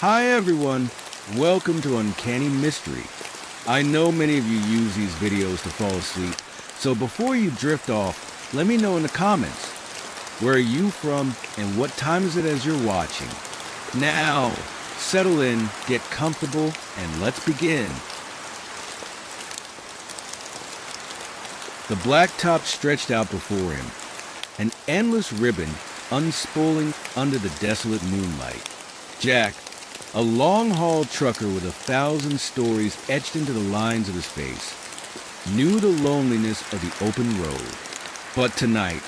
Hi everyone, welcome to Uncanny Mystery. I know many of you use these videos to fall asleep, so before you drift off, let me know in the comments. Where are you from and what time is it as you're watching? Now, settle in, get comfortable, and let's begin. The blacktop stretched out before him, an endless ribbon unspooling under the desolate moonlight. Jack, a long-haul trucker with 1,000 stories etched into the lines of his face, knew the loneliness of the open road. But tonight,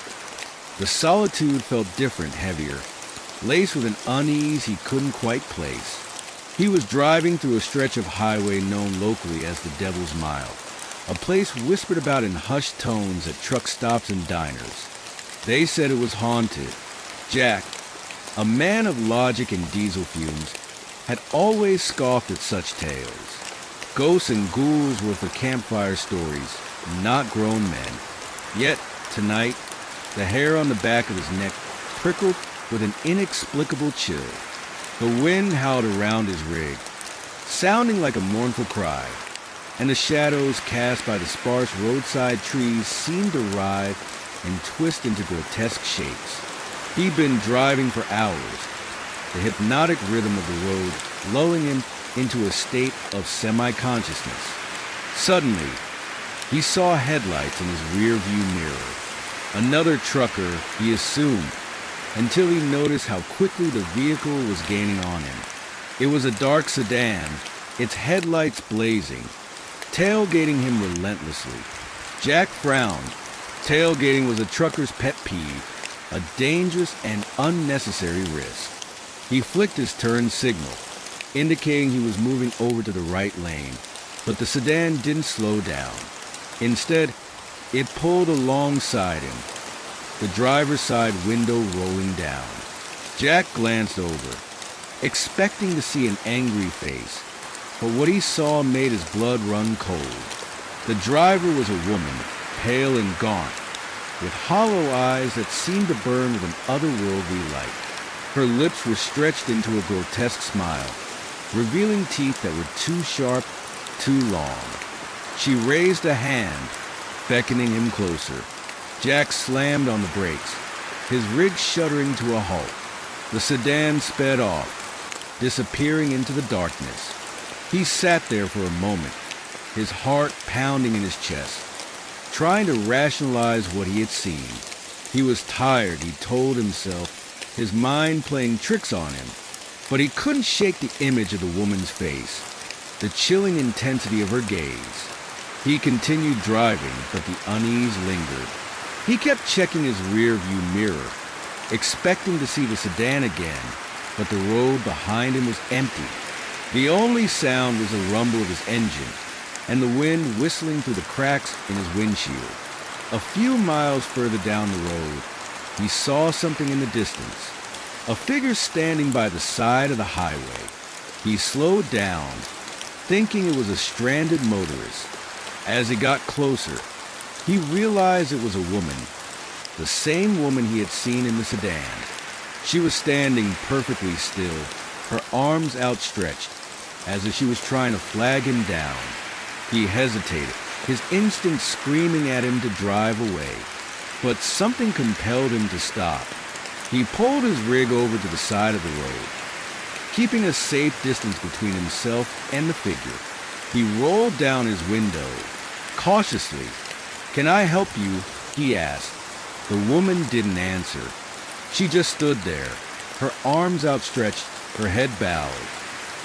the solitude felt different, heavier, laced with an unease he couldn't quite place. He was driving through a stretch of highway known locally as the Devil's Mile, a place whispered about in hushed tones at truck stops and diners. They said it was haunted. Jack, a man of logic and diesel fumes, had always scoffed at such tales. Ghosts and ghouls were for campfire stories, not grown men. Yet, tonight, the hair on the back of his neck prickled with an inexplicable chill. The wind howled around his rig, sounding like a mournful cry, and the shadows cast by the sparse roadside trees seemed to writhe and twist into grotesque shapes. He'd been driving for hours, the hypnotic rhythm of the road lulling him into a state of semi-consciousness. Suddenly, he saw headlights in his rear-view mirror. Another trucker, he assumed, until he noticed how quickly the vehicle was gaining on him. It was a dark sedan, its headlights blazing, tailgating him relentlessly. Jack frowned. Tailgating was a trucker's pet peeve, a dangerous and unnecessary risk. He flicked his turn signal, indicating he was moving over to the right lane, but the sedan didn't slow down. Instead, it pulled alongside him, the driver's side window rolling down. Jack glanced over, expecting to see an angry face, but what he saw made his blood run cold. The driver was a woman, pale and gaunt, with hollow eyes that seemed to burn with an otherworldly light. Her lips were stretched into a grotesque smile, revealing teeth that were too sharp, too long. She raised a hand, beckoning him closer. Jack slammed on the brakes, his rig shuddering to a halt. The sedan sped off, disappearing into the darkness. He sat there for a moment, his heart pounding in his chest, trying to rationalize what he had seen. He was tired, he told himself, his mind playing tricks on him, but he couldn't shake the image of the woman's face, the chilling intensity of her gaze. He continued driving, but the unease lingered. He kept checking his rear-view mirror, expecting to see the sedan again, but the road behind him was empty. The only sound was the rumble of his engine and the wind whistling through the cracks in his windshield. A few miles further down the road, he saw something in the distance, a figure standing by the side of the highway. He slowed down, thinking it was a stranded motorist. As he got closer, he realized it was a woman, the same woman he had seen in the sedan. She was standing perfectly still, her arms outstretched, as if she was trying to flag him down. He hesitated, his instincts screaming at him to drive away. But something compelled him to stop. He pulled his rig over to the side of the road, keeping a safe distance between himself and the figure. He rolled down his window, cautiously. "Can I help you?" he asked. The woman didn't answer. She just stood there, her arms outstretched, her head bowed.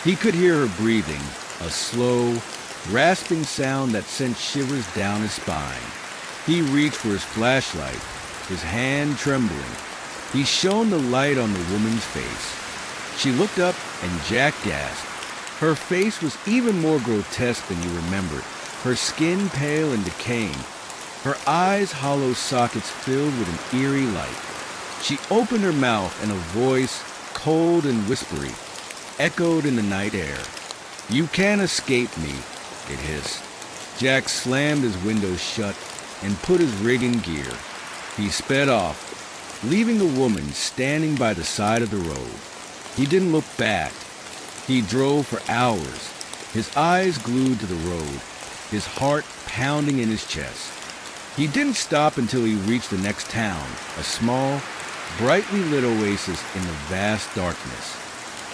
He could hear her breathing, a slow, rasping sound that sent shivers down his spine. He reached for his flashlight, his hand trembling. He shone the light on the woman's face. She looked up and Jack gasped. Her face was even more grotesque than he remembered, her skin pale and decaying, her eyes hollow sockets filled with an eerie light. She opened her mouth and a voice, cold and whispery, echoed in the night air. "You can't escape me," it hissed. Jack slammed his windows shut and put his rig in gear. He sped off, leaving the woman standing by the side of the road. He didn't look back. He drove for hours, his eyes glued to the road, his heart pounding in his chest. He didn't stop until he reached the next town, a small, brightly lit oasis in the vast darkness.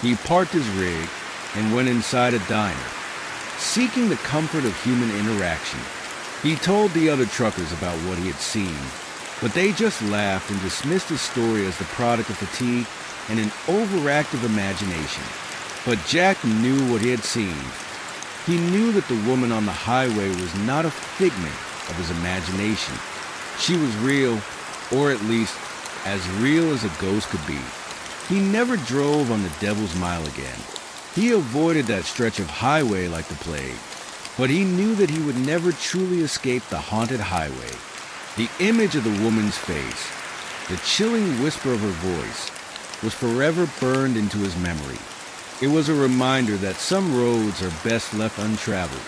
He parked his rig and went inside a diner, seeking the comfort of human interaction. He told the other truckers about what he had seen, but they just laughed and dismissed his story as the product of fatigue and an overactive imagination. But Jack knew what he had seen. He knew that the woman on the highway was not a figment of his imagination. She was real, or at least as real as a ghost could be. He never drove on the Devil's Mile again. He avoided that stretch of highway like the plague, but he knew that he would never truly escape the haunted highway. The image of the woman's face, the chilling whisper of her voice, was forever burned into his memory. It was a reminder that some roads are best left untraveled,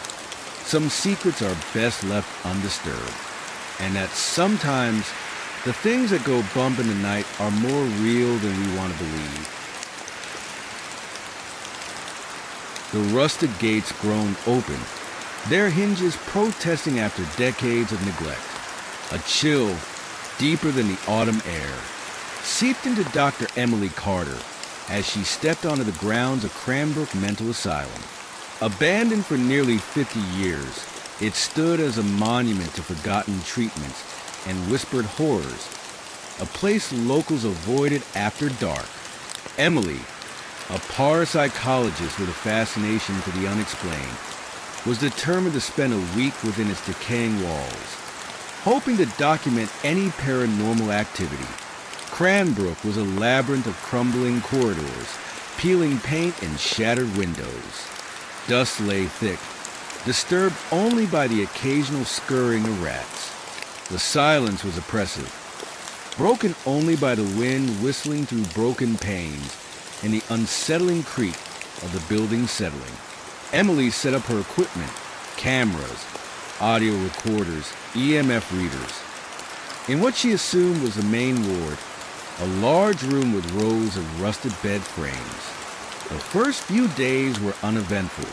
some secrets are best left undisturbed, and that sometimes the things that go bump in the night are more real than we want to believe. The rusted gates groaned open, their hinges protesting after decades of neglect. A chill, deeper than the autumn air, seeped into Dr. Emily Carter as she stepped onto the grounds of Cranbrook Mental Asylum. Abandoned for nearly 50 years, it stood as a monument to forgotten treatments and whispered horrors, a place locals avoided after dark. Emily, a parapsychologist with a fascination for the unexplained, was determined to spend a week within its decaying walls, hoping to document any paranormal activity. Cranbrook was a labyrinth of crumbling corridors, peeling paint and shattered windows. Dust lay thick, disturbed only by the occasional scurrying of rats. The silence was oppressive, broken only by the wind whistling through broken panes and the unsettling creak of the building settling. Emily set up her equipment, cameras, audio recorders, EMF readers. In what she assumed was the main ward, a large room with rows of rusted bed frames. The first few days were uneventful.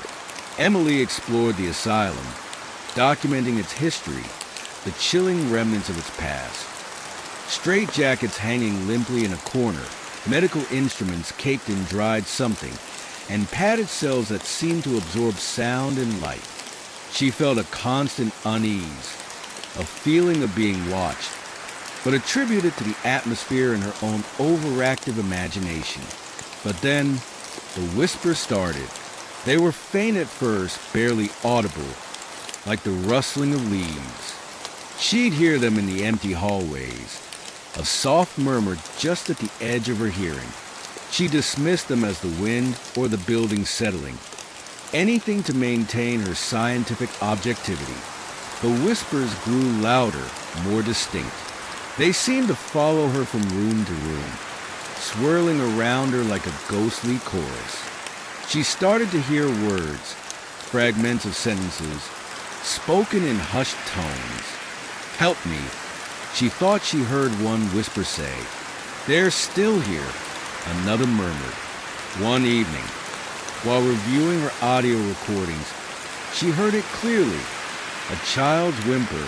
Emily explored the asylum, documenting its history, the chilling remnants of its past. Straitjackets hanging limply in a corner, medical instruments caked in dried something, and padded cells that seemed to absorb sound and light. She felt a constant unease, a feeling of being watched, but attributed it to the atmosphere and her own overactive imagination. But then, the whispers started. They were faint at first, barely audible, like the rustling of leaves. She'd hear them in the empty hallways, a soft murmur just at the edge of her hearing. She dismissed them as the wind or the building settling, anything to maintain her scientific objectivity. The whispers grew louder, more distinct. They seemed to follow her from room to room, swirling around her like a ghostly chorus. She started to hear words, fragments of sentences, spoken in hushed tones. "Help me," she thought she heard one whisper say. "They're still here," another murmured. One evening, while reviewing her audio recordings, she heard it clearly, a child's whimper,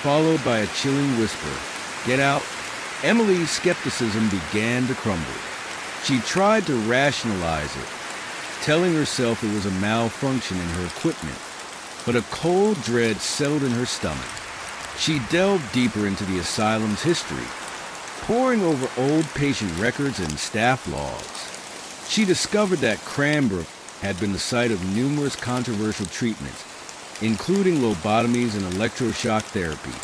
followed by a chilling whisper. "Get out." Emily's skepticism began to crumble. She tried to rationalize it, telling herself it was a malfunction in her equipment, but a cold dread settled in her stomach. She delved deeper into the asylum's history, poring over old patient records and staff logs. She discovered that Cranbrook had been the site of numerous controversial treatments, including lobotomies and electroshock therapy.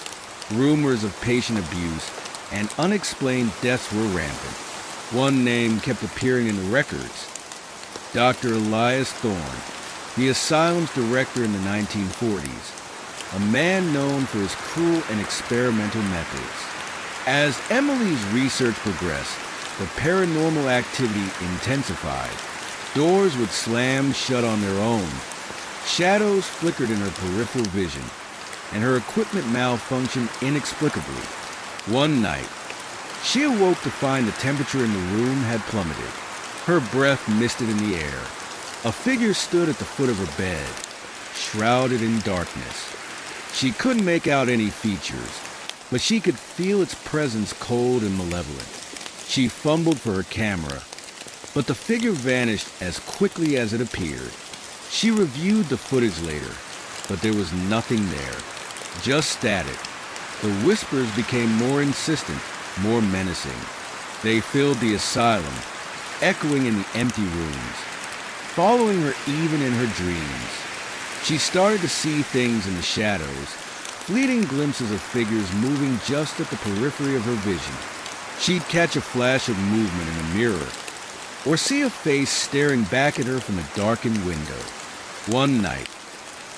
Rumors of patient abuse and unexplained deaths were rampant. One name kept appearing in the records: Dr. Elias Thorne, the asylum's director in the 1940s, a man known for his cruel and experimental methods. As Emily's research progressed, the paranormal activity intensified. Doors would slam shut on their own. Shadows flickered in her peripheral vision, and her equipment malfunctioned inexplicably. One night, she awoke to find the temperature in the room had plummeted. Her breath misted in the air, A figure stood at the foot of her bed, shrouded in darkness. She couldn't make out any features, but she could feel its presence cold and malevolent. She fumbled for her camera, but the figure vanished as quickly as it appeared. She reviewed the footage later, but there was nothing there, just static. The whispers became more insistent, more menacing. They filled the asylum, echoing in the empty rooms, following her even in her dreams. She started to see things in the shadows, fleeting glimpses of figures moving just at the periphery of her vision. She'd catch a flash of movement in a mirror, or see a face staring back at her from a darkened window. One night,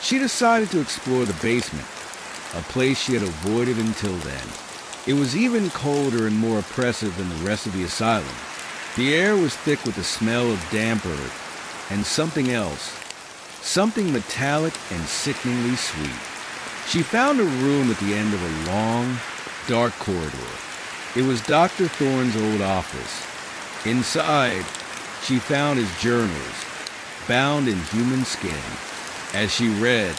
she decided to explore the basement, a place she had avoided until then. It was even colder and more oppressive than the rest of the asylum. The air was thick with the smell of damp earth and something else, something metallic and sickeningly sweet. She found a room at the end of a long, dark corridor. It was Dr. Thorne's old office. Inside, she found his journals, bound in human skin. As she read,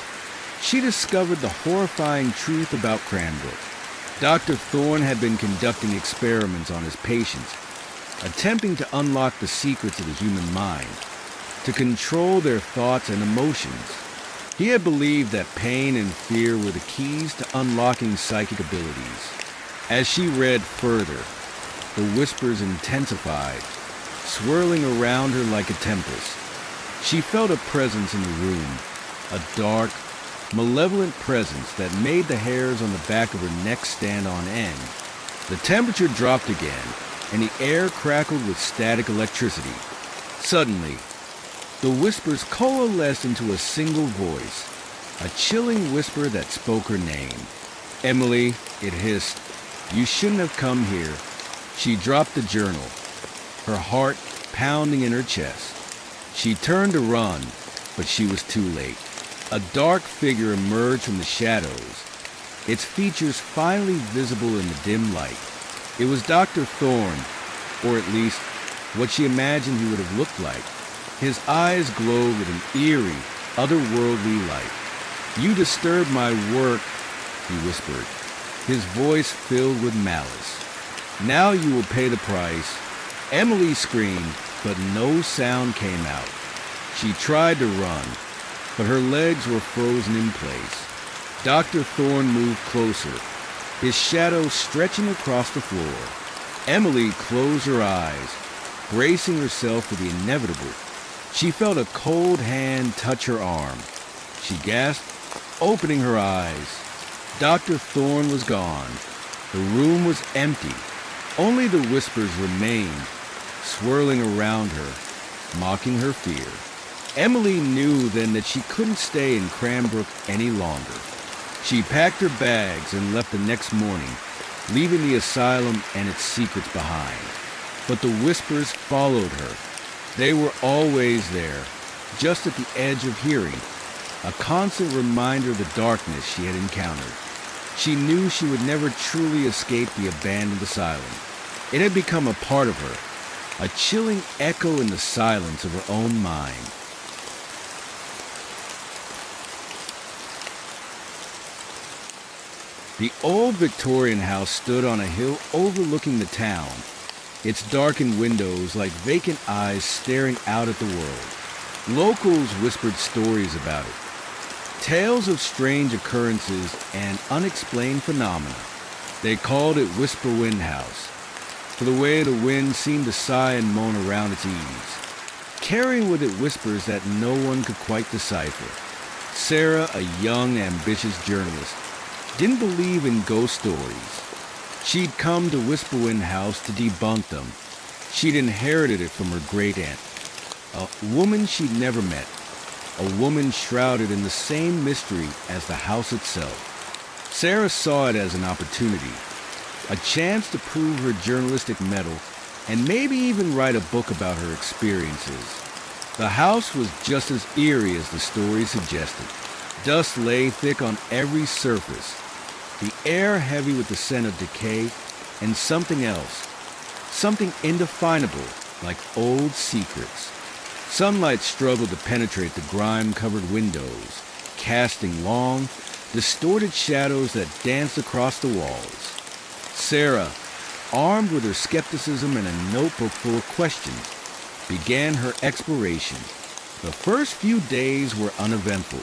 she discovered the horrifying truth about Cranbrook. Dr. Thorne had been conducting experiments on his patients, attempting to unlock the secrets of the human mind, to control their thoughts and emotions. He had believed that pain and fear were the keys to unlocking psychic abilities. As she read further, the whispers intensified, swirling around her like a tempest. She felt a presence in the room, a dark, malevolent presence that made the hairs on the back of her neck stand on end. The temperature dropped again, and the air crackled with static electricity. Suddenly, the whispers coalesced into a single voice, a chilling whisper that spoke her name. "Emily," it hissed, "you shouldn't have come here." She dropped the journal, her heart pounding in her chest. She turned to run, but she was too late. A dark figure emerged from the shadows, its features finally visible in the dim light. It was Dr. Thorne, or at least what she imagined he would have looked like. His eyes glowed with an eerie, otherworldly light. "You disturbed my work," he whispered, his voice filled with malice. "Now you will pay the price." Emily screamed, but no sound came out. She tried to run, but her legs were frozen in place. Dr. Thorne moved closer, his shadow stretching across the floor. Emily closed her eyes, bracing herself for the inevitable. She felt a cold hand touch her arm. She gasped, opening her eyes. Dr. Thorne was gone. The room was empty. Only the whispers remained, swirling around her, mocking her fear. Emily knew then that she couldn't stay in Cranbrook any longer. She packed her bags and left the next morning, leaving the asylum and its secrets behind. But the whispers followed her. They were always there, just at the edge of hearing, a constant reminder of the darkness she had encountered. She knew she would never truly escape the abandoned asylum. It had become a part of her, a chilling echo in the silence of her own mind. The old Victorian house stood on a hill overlooking the town, its darkened windows like vacant eyes staring out at the world. Locals whispered stories about it, tales of strange occurrences and unexplained phenomena. They called it Whisper Wind House, for the way the wind seemed to sigh and moan around its eaves, carrying with it whispers that no one could quite decipher. Sarah, a young, ambitious journalist, didn't believe in ghost stories. She'd come to Whisper Wind House to debunk them. She'd inherited it from her great-aunt, a woman she'd never met, a woman shrouded in the same mystery as the house itself. Sarah saw it as an opportunity, a chance to prove her journalistic mettle and maybe even write a book about her experiences. The house was just as eerie as the story suggested. Dust lay thick on every surface, the air heavy with the scent of decay and something else, something indefinable like old secrets. Sunlight struggled to penetrate the grime-covered windows, casting long, distorted shadows that danced across the walls. Sarah, armed with her skepticism and a notebook full of questions, began her exploration. The first few days were uneventful.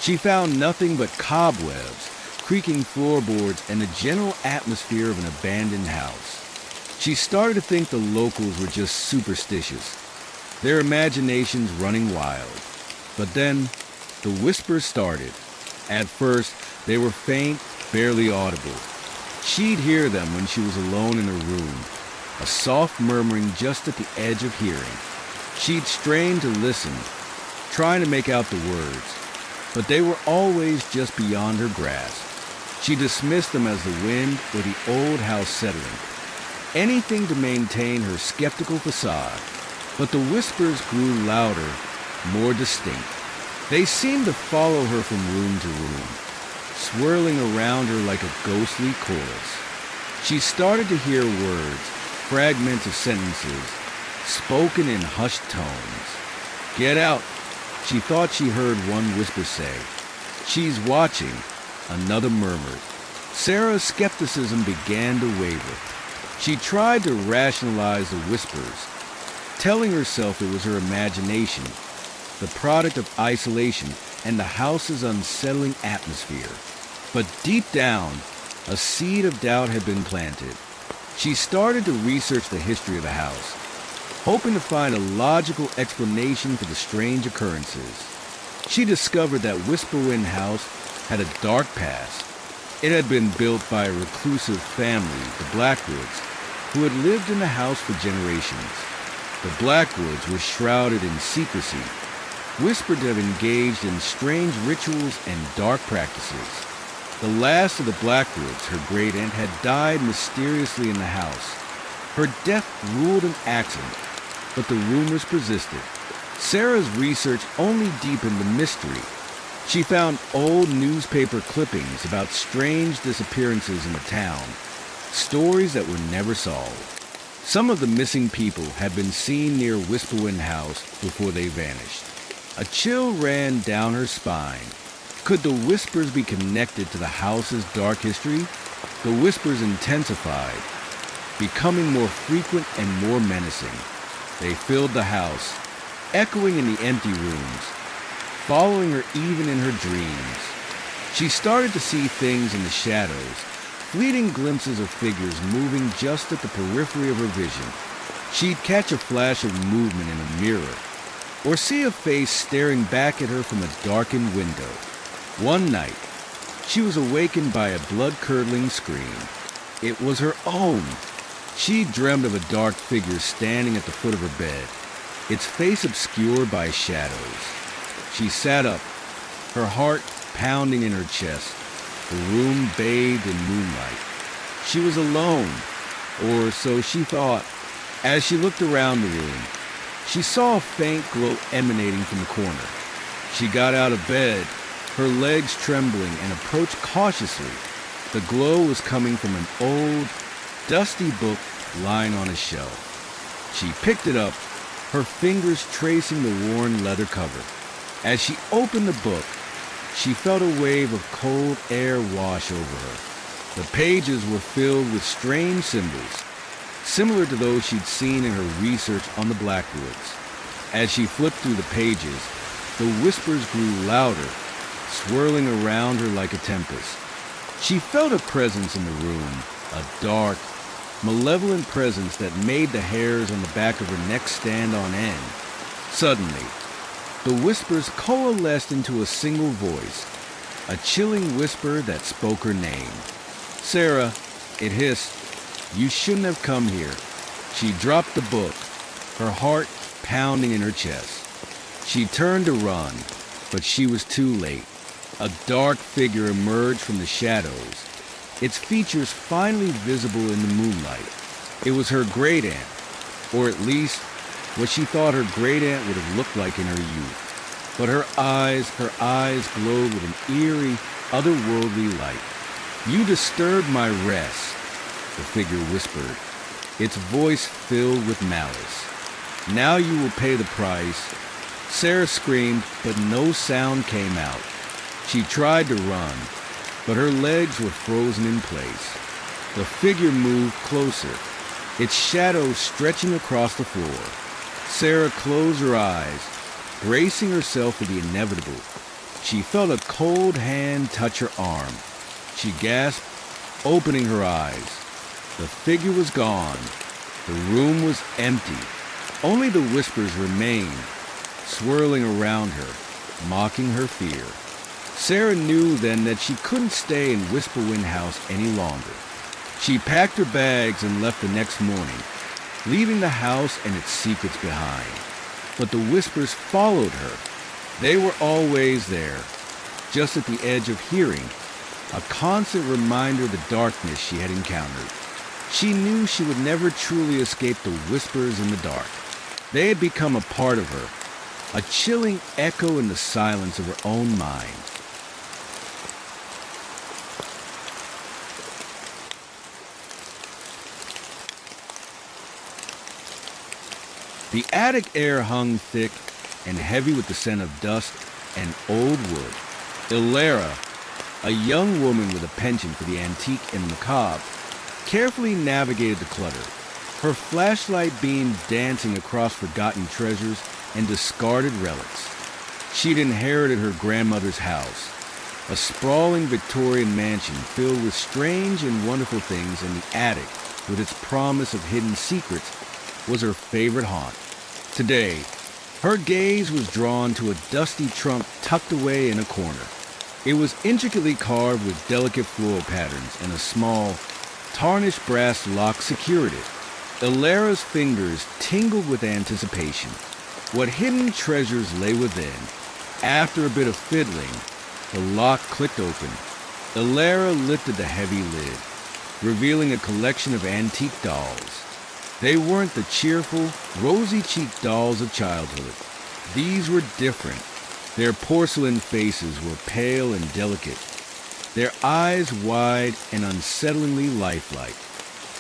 She found nothing but cobwebs, creaking floorboards, and the general atmosphere of an abandoned house. She started to think the locals were just superstitious, their imaginations running wild. But then, the whispers started. At first, they were faint, barely audible. She'd hear them when she was alone in her room, a soft murmuring just at the edge of hearing. She'd strain to listen, trying to make out the words, but they were always just beyond her grasp. She dismissed them as the wind or the old house settling, anything to maintain her skeptical facade. But the whispers grew louder, more distinct. They seemed to follow her from room to room, swirling around her like a ghostly chorus. She started to hear words, fragments of sentences, spoken in hushed tones. "Get out," she thought she heard one whisper say. "She's watching," another murmured. Sarah's skepticism began to waver. She tried to rationalize the whispers, telling herself it was her imagination, the product of isolation and the house's unsettling atmosphere. But deep down, a seed of doubt had been planted. She started to research the history of the house, hoping to find a logical explanation for the strange occurrences. She discovered that Whisperwind House had a dark past. It had been built by a reclusive family, the Blackwoods, who had lived in the house for generations. The Blackwoods were shrouded in secrecy, whispered to have engaged in strange rituals and dark practices. The last of the Blackwoods, her great-aunt, had died mysteriously in the house. Her death ruled an accident, but the rumors persisted. Sarah's research only deepened the mystery. She found old newspaper clippings about strange disappearances in the town, stories that were never solved. Some of the missing people had been seen near Whisperwind House before they vanished. A chill ran down her spine. Could the whispers be connected to the house's dark history? The whispers intensified, becoming more frequent and more menacing. They filled the house, echoing in the empty rooms, following her even in her dreams. She started to see things in the shadows, fleeting glimpses of figures moving just at the periphery of her vision. She'd catch a flash of movement in a mirror, or see a face staring back at her from a darkened window. One night, she was awakened by a blood-curdling scream. It was her own. She dreamed of a dark figure standing at the foot of her bed, its face obscured by shadows. She sat up, her heart pounding in her chest, the room bathed in moonlight. She was alone, or so she thought. As she looked around the room, she saw a faint glow emanating from the corner. She got out of bed, her legs trembling, and approached cautiously. The glow was coming from an old, dusty book lying on a shelf. She picked it up, her fingers tracing the worn leather cover. As she opened the book, she felt a wave of cold air wash over her. The pages were filled with strange symbols, similar to those she'd seen in her research on the Blackwoods. As she flipped through the pages, the whispers grew louder, swirling around her like a tempest. She felt a presence in the room, a dark, malevolent presence that made the hairs on the back of her neck stand on end. Suddenly, the whispers coalesced into a single voice, a chilling whisper that spoke her name. "Sarah," it hissed, "you shouldn't have come here." She dropped the book, her heart pounding in her chest. She turned to run, but she was too late. A dark figure emerged from the shadows, its features finally visible in the moonlight. It was her great-aunt, or at least what she thought her great-aunt would have looked like in her youth. But her eyes glowed with an eerie, otherworldly light. "You disturbed my rest," the figure whispered, its voice filled with malice. Now you will pay the price." Sarah screamed, but no sound came out. She tried to run, but her legs were frozen in place. The figure moved closer, its shadow stretching across the floor. Sarah closed her eyes, bracing herself for the inevitable. She felt a cold hand touch her arm. She gasped, opening her eyes. The figure was gone. The room was empty. Only the whispers remained, swirling around her, mocking her fear. Sarah knew then that she couldn't stay in Whisperwind House any longer. She packed her bags and left the next morning, leaving the house and its secrets behind. But the whispers followed her. They were always there, just at the edge of hearing, a constant reminder of the darkness she had encountered. She knew she would never truly escape the whispers in the dark. They had become a part of her, a chilling echo in the silence of her own mind. The attic air hung thick and heavy with the scent of dust and old wood. Ilara, a young woman with a penchant for the antique and macabre, carefully navigated the clutter, her flashlight beam dancing across forgotten treasures and discarded relics. She'd inherited her grandmother's house, a sprawling Victorian mansion filled with strange and wonderful things, and the attic, with its promise of hidden secrets, was her favorite haunt. Today, her gaze was drawn to a dusty trunk tucked away in a corner. It was intricately carved with delicate floral patterns, and a small, tarnished brass lock secured it. Ilara's fingers tingled with anticipation. What hidden treasures lay within? After a bit of fiddling, the lock clicked open. Ilara lifted the heavy lid, revealing a collection of antique dolls. They weren't the cheerful, rosy-cheeked dolls of childhood. These were different. Their porcelain faces were pale and delicate, their eyes wide and unsettlingly lifelike.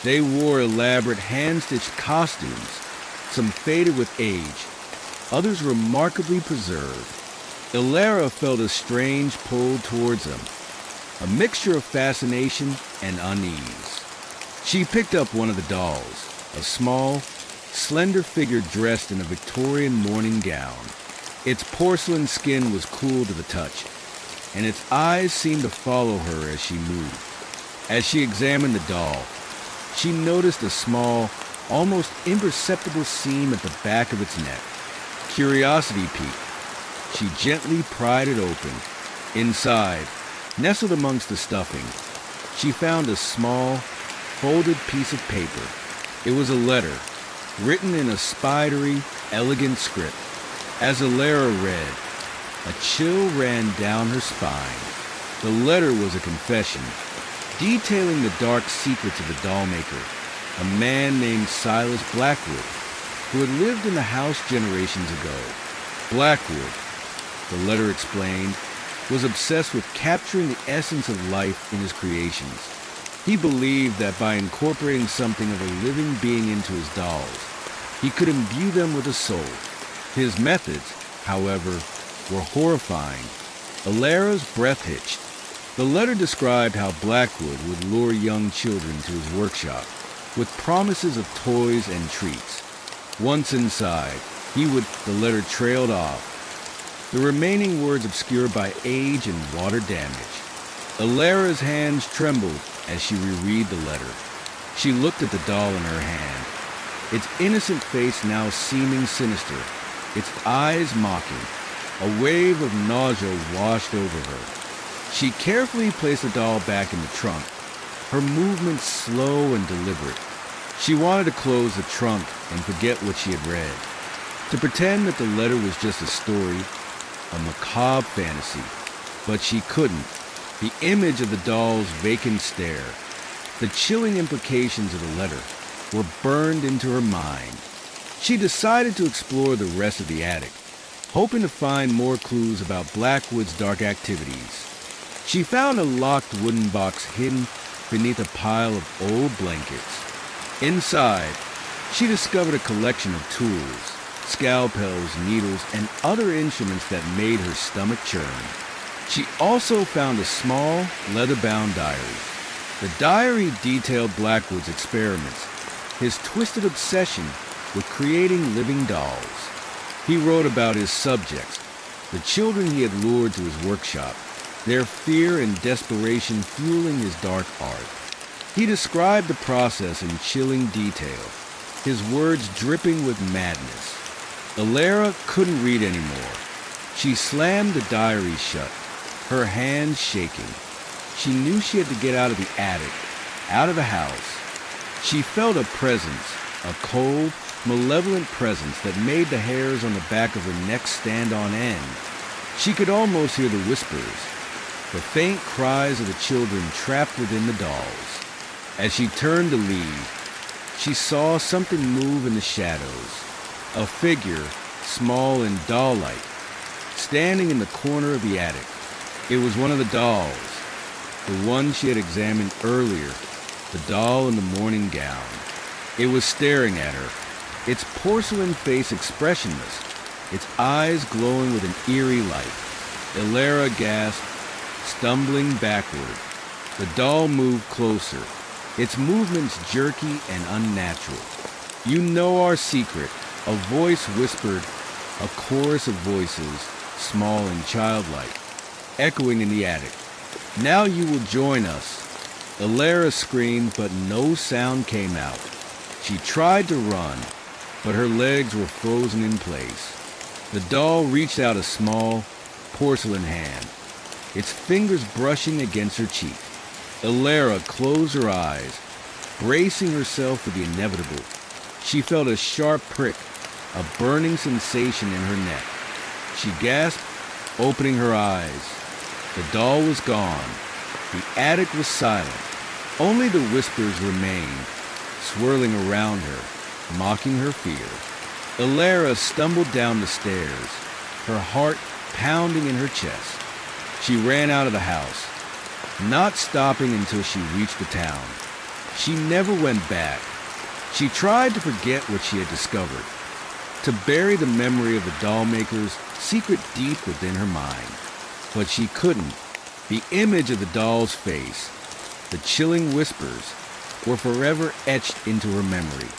They wore elaborate hand-stitched costumes, some faded with age, others remarkably preserved. Ilara felt a strange pull towards them, a mixture of fascination and unease. She picked up one of the dolls, a small, slender figure dressed in a Victorian morning gown. Its porcelain skin was cool to the touch, and its eyes seemed to follow her as she moved. As she examined the doll, she noticed a small, almost imperceptible seam at the back of its neck. Curiosity piqued. She gently pried it open. Inside, nestled amongst the stuffing, she found a small, folded piece of paper. It was a letter, written in a spidery, elegant script. As Ilara read, a chill ran down her spine. The letter was a confession, detailing the dark secrets of the dollmaker, a man named Silas Blackwood, who had lived in the house generations ago. Blackwood, the letter explained, was obsessed with capturing the essence of life in his creations. He believed that by incorporating something of a living being into his dolls, he could imbue them with a soul. His methods, however, were horrifying. Ilara's breath hitched. The letter described how Blackwood would lure young children to his workshop with promises of toys and treats. Once inside, the letter trailed off, the remaining words obscured by age and water damage. Ilara's hands trembled as she reread the letter. She looked at the doll in her hand, its innocent face now seeming sinister, its eyes mocking. A wave of nausea washed over her. She carefully placed the doll back in the trunk, her movements slow and deliberate. She wanted to close the trunk and forget what she had read, to pretend that the letter was just a story, a macabre fantasy. But she couldn't. The image of the doll's vacant stare, the chilling implications of the letter, were burned into her mind. She decided to explore the rest of the attic, hoping to find more clues about Blackwood's dark activities. She found a locked wooden box hidden beneath a pile of old blankets. Inside, She discovered a collection of tools, scalpels, needles, and other instruments that made her stomach churn. She also found a small, leather-bound diary. The diary detailed Blackwood's experiments, his twisted obsession with creating living dolls. He wrote about his subjects, the children he had lured to his workshop, their fear and desperation fueling his dark art. He described the process in chilling detail, his words dripping with madness. Alara couldn't read anymore. She slammed the diary shut, her hands shaking. She knew she had to get out of the attic, out of the house. She felt a presence, a cold, malevolent presence that made the hairs on the back of her neck stand on end. She could almost hear the whispers, the faint cries of the children trapped within the dolls. As she turned to leave, she saw something move in the shadows, a figure, small and doll-like, standing in the corner of the attic. It was one of the dolls, the one she had examined earlier, the doll in the morning gown. It was staring at her, its porcelain face expressionless, its eyes glowing with an eerie light. Alara gasped, stumbling backward. The doll moved closer, its movements jerky and unnatural. "You know our secret," a voice whispered, a chorus of voices, small and childlike, echoing in the attic. "Now you will join us." Alara screamed, but no sound came out. She tried to run, but her legs were frozen in place. The doll reached out a small, porcelain hand, its fingers brushing against her cheek. Alara closed her eyes, bracing herself for the inevitable. She felt a sharp prick, a burning sensation in her neck. She gasped, opening her eyes. The doll was gone. The attic was silent. Only the whispers remained, swirling around her, mocking her fear. Alara stumbled down the stairs, her heart pounding in her chest. She ran out of the house, not stopping until she reached the town. She never went back. She tried to forget what she had discovered, to bury the memory of the doll maker's secret deep within her mind. But she couldn't. The image of the doll's face, the chilling whispers, were forever etched into her memory.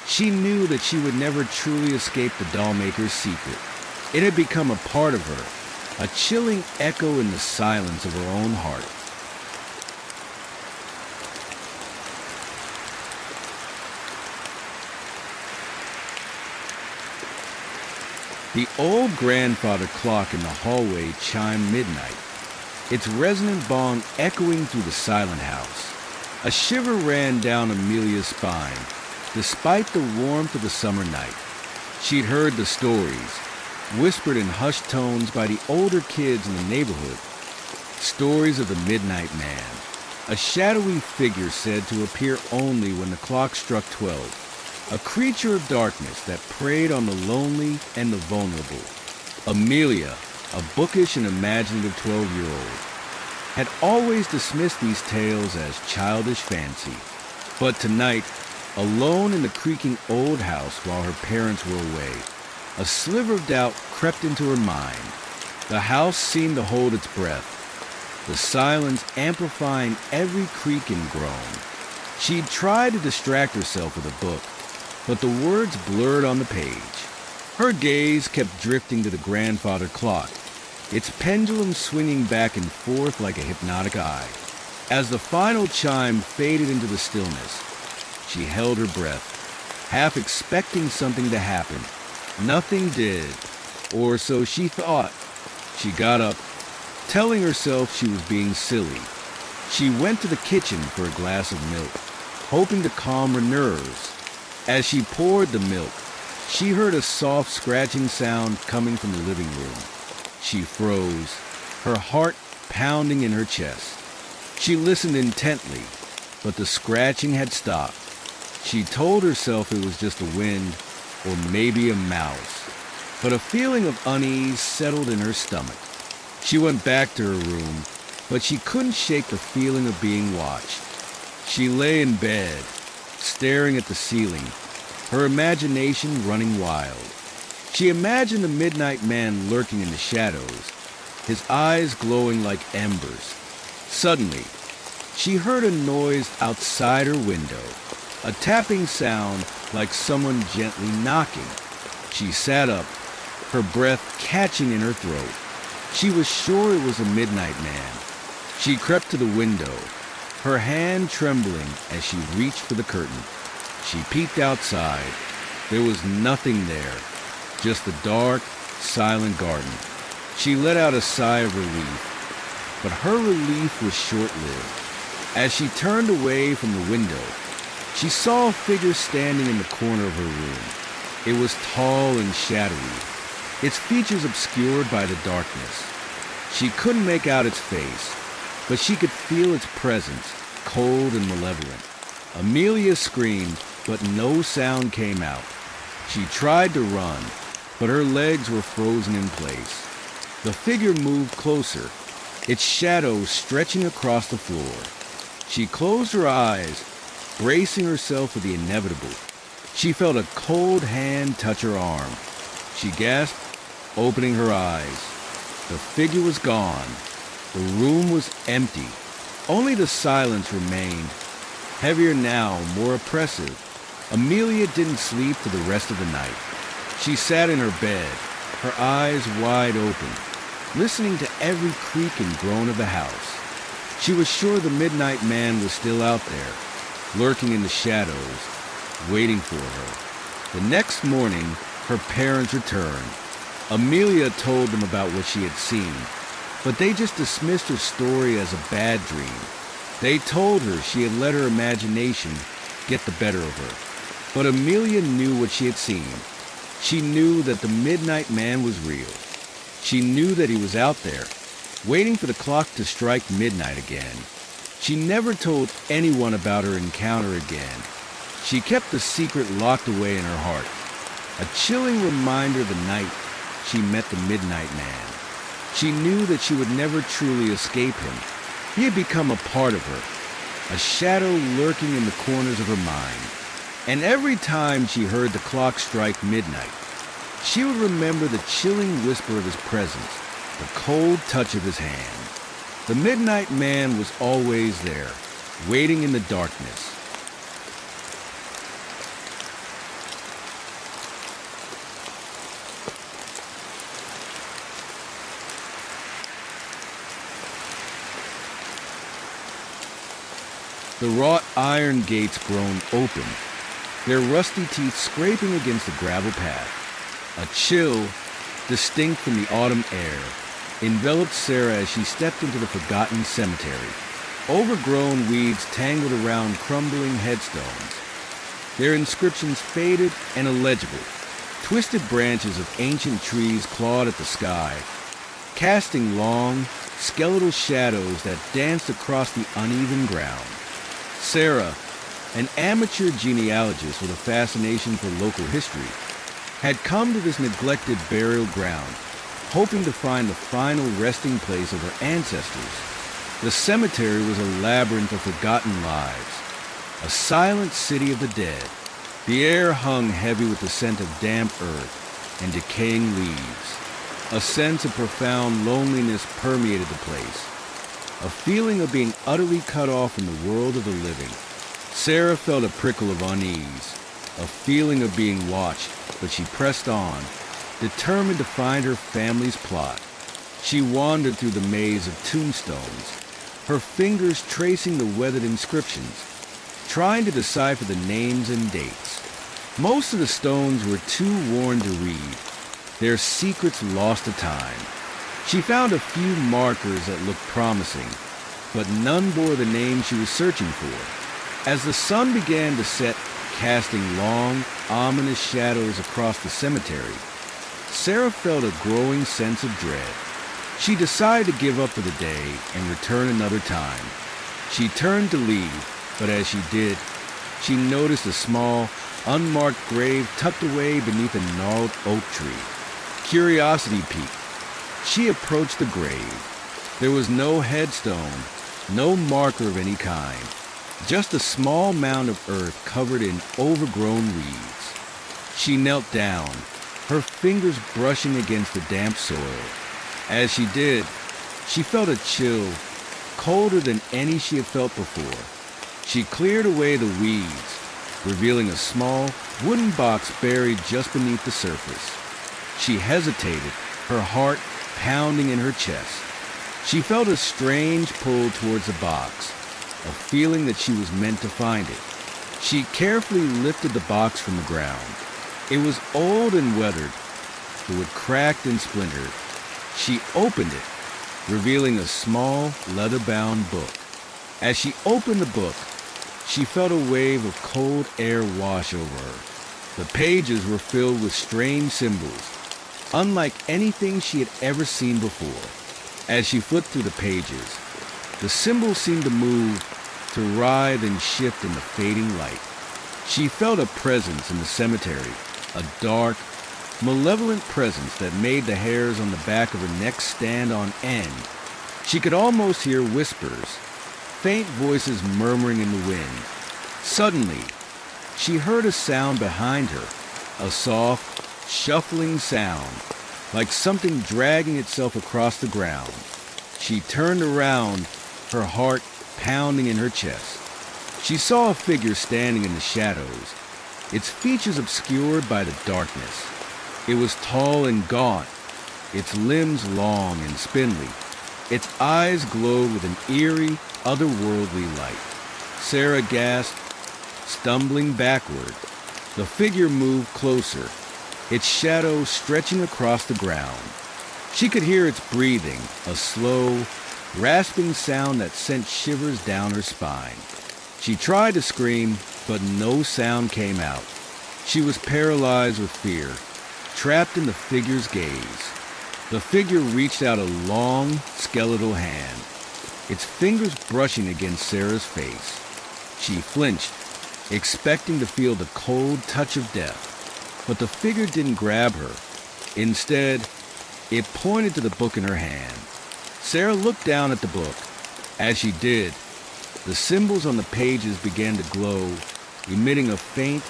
She knew that she would never truly escape the doll maker's secret. It had become a part of her, a chilling echo in the silence of her own heart. The old grandfather clock in the hallway chimed midnight, its resonant bong echoing through the silent house. A shiver ran down Amelia's spine, despite the warmth of the summer night. She'd heard the stories, whispered in hushed tones by the older kids in the neighborhood. Stories of the Midnight Man, a shadowy figure said to appear only when the clock struck 12. A creature of darkness that preyed on the lonely and the vulnerable. Amelia, a bookish and imaginative 12-year-old, had always dismissed these tales as childish fancy. But tonight, alone in the creaking old house while her parents were away, a sliver of doubt crept into her mind. The house seemed to hold its breath, the silence amplifying every creak and groan. She'd tried to distract herself with a book, but the words blurred on the page. Her gaze kept drifting to the grandfather clock, its pendulum swinging back and forth like a hypnotic eye. As the final chime faded into the stillness, she held her breath, half expecting something to happen. Nothing did, or so she thought. She got up, telling herself she was being silly. She went to the kitchen for a glass of milk, hoping to calm her nerves. As she poured the milk, she heard a soft scratching sound coming from the living room. She froze, her heart pounding in her chest. She listened intently, but the scratching had stopped. She told herself it was just the wind, or maybe a mouse. But a feeling of unease settled in her stomach. She went back to her room, but she couldn't shake the feeling of being watched. She lay in bed, staring at the ceiling, her imagination running wild. She imagined the midnight man lurking in the shadows, his eyes glowing like embers. Suddenly, she heard a noise outside her window, a tapping sound like someone gently knocking. She sat up, her breath catching in her throat. She was sure it was a midnight man. She crept to the window, her hand trembling as she reached for the curtain. She peeked outside. There was nothing there, just the dark, silent garden. She let out a sigh of relief, but her relief was short-lived. As she turned away from the window, she saw a figure standing in the corner of her room. It was tall and shadowy, its features obscured by the darkness. She couldn't make out its face, but she could feel its presence, cold and malevolent. Amelia screamed, but no sound came out. She tried to run, but her legs were frozen in place. The figure moved closer, its shadow stretching across the floor. She closed her eyes, bracing herself for the inevitable. She felt a cold hand touch her arm. She gasped, opening her eyes. The figure was gone. The room was empty. Only the silence remained, heavier now, more oppressive. Amelia didn't sleep for the rest of the night. She sat in her bed, her eyes wide open, listening to every creak and groan of the house. She was sure the midnight man was still out there, lurking in the shadows, waiting for her. The next morning, her parents returned. Amelia told them about what she had seen, but they just dismissed her story as a bad dream. They told her she had let her imagination get the better of her. But Amelia knew what she had seen. She knew that the midnight man was real. She knew that he was out there, waiting for the clock to strike midnight again. She never told anyone about her encounter again. She kept the secret locked away in her heart, a chilling reminder of the night she met the midnight man. She knew that she would never truly escape him. He had become a part of her, a shadow lurking in the corners of her mind. And every time she heard the clock strike midnight, she would remember the chilling whisper of his presence, the cold touch of his hand. The midnight man was always there, waiting in the darkness. The wrought iron gates groaned open, their rusty teeth scraping against the gravel path. A chill, distinct from the autumn air, enveloped Sarah as she stepped into the forgotten cemetery. Overgrown weeds tangled around crumbling headstones, their inscriptions faded and illegible. Twisted branches of ancient trees clawed at the sky, casting long, skeletal shadows that danced across the uneven ground. Sarah, an amateur genealogist with a fascination for local history, had come to this neglected burial ground, hoping to find the final resting place of her ancestors. The cemetery was a labyrinth of forgotten lives, a silent city of the dead. The air hung heavy with the scent of damp earth and decaying leaves. A sense of profound loneliness permeated the place, a feeling of being utterly cut off from the world of the living. Sarah felt a prickle of unease, a feeling of being watched, but she pressed on, determined to find her family's plot. She wandered through the maze of tombstones, her fingers tracing the weathered inscriptions, trying to decipher the names and dates. Most of the stones were too worn to read, their secrets lost to time. She found a few markers that looked promising, but none bore the name she was searching for. As the sun began to set, casting long, ominous shadows across the cemetery, Sarah felt a growing sense of dread. She decided to give up for the day and return another time. She turned to leave, but as she did, she noticed a small, unmarked grave tucked away beneath a gnarled oak tree. Curiosity piqued. She approached the grave. There was no headstone, no marker of any kind, just a small mound of earth covered in overgrown weeds. She knelt down, her fingers brushing against the damp soil. As she did, she felt a chill, colder than any she had felt before. She cleared away the weeds, revealing a small wooden box buried just beneath the surface. She hesitated, her heart pounding in her chest. She felt a strange pull towards the box, a feeling that she was meant to find it. She carefully lifted the box from the ground. It was old and weathered, the wood cracked and splintered. She opened it, revealing a small, leather-bound book. As she opened the book, she felt a wave of cold air wash over her. The pages were filled with strange symbols, unlike anything she had ever seen before. As she flipped through the pages, the symbols seemed to move, to writhe and shift in the fading light. She felt a presence in the cemetery, a dark, malevolent presence that made the hairs on the back of her neck stand on end. She could almost hear whispers, faint voices murmuring in the wind. Suddenly, she heard a sound behind her, a soft, shuffling sound, like something dragging itself across the ground. She turned around, her heart pounding in her chest. She saw a figure standing in the shadows, its features obscured by the darkness. It was tall and gaunt, its limbs long and spindly. Its eyes glowed with an eerie, otherworldly light. Sarah gasped, stumbling backward. The figure moved closer, its shadow stretching across the ground. She could hear its breathing, a slow, rasping sound that sent shivers down her spine. She tried to scream, but no sound came out. She was paralyzed with fear, trapped in the figure's gaze. The figure reached out a long, skeletal hand, its fingers brushing against Sarah's face. She flinched, expecting to feel the cold touch of death. But the figure didn't grab her. Instead, it pointed to the book in her hand. Sarah looked down at the book. As she did, the symbols on the pages began to glow, emitting a faint,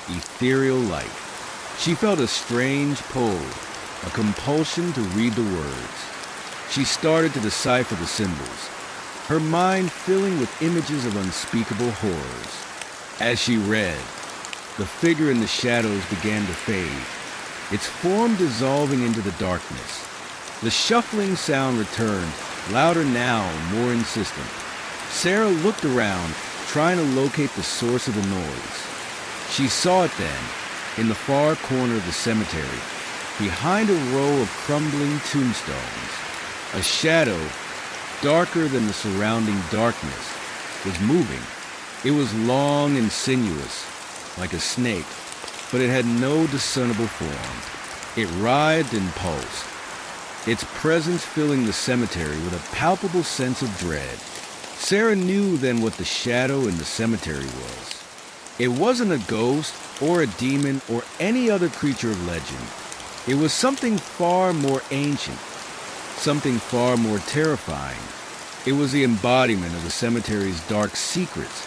ethereal light. She felt a strange pull, a compulsion to read the words. She started to decipher the symbols, her mind filling with images of unspeakable horrors. As she read, the figure in the shadows began to fade, its form dissolving into the darkness. The shuffling sound returned, louder now, more insistent. Sarah looked around, trying to locate the source of the noise. She saw it then, in the far corner of the cemetery, behind a row of crumbling tombstones. A shadow, darker than the surrounding darkness, was moving. It was long and sinuous, like a snake, but it had no discernible form. It writhed and pulsed, its presence filling the cemetery with a palpable sense of dread. Sarah knew then what the shadow in the cemetery was. It wasn't a ghost or a demon or any other creature of legend. It was something far more ancient, something far more terrifying. It was the embodiment of the cemetery's dark secrets,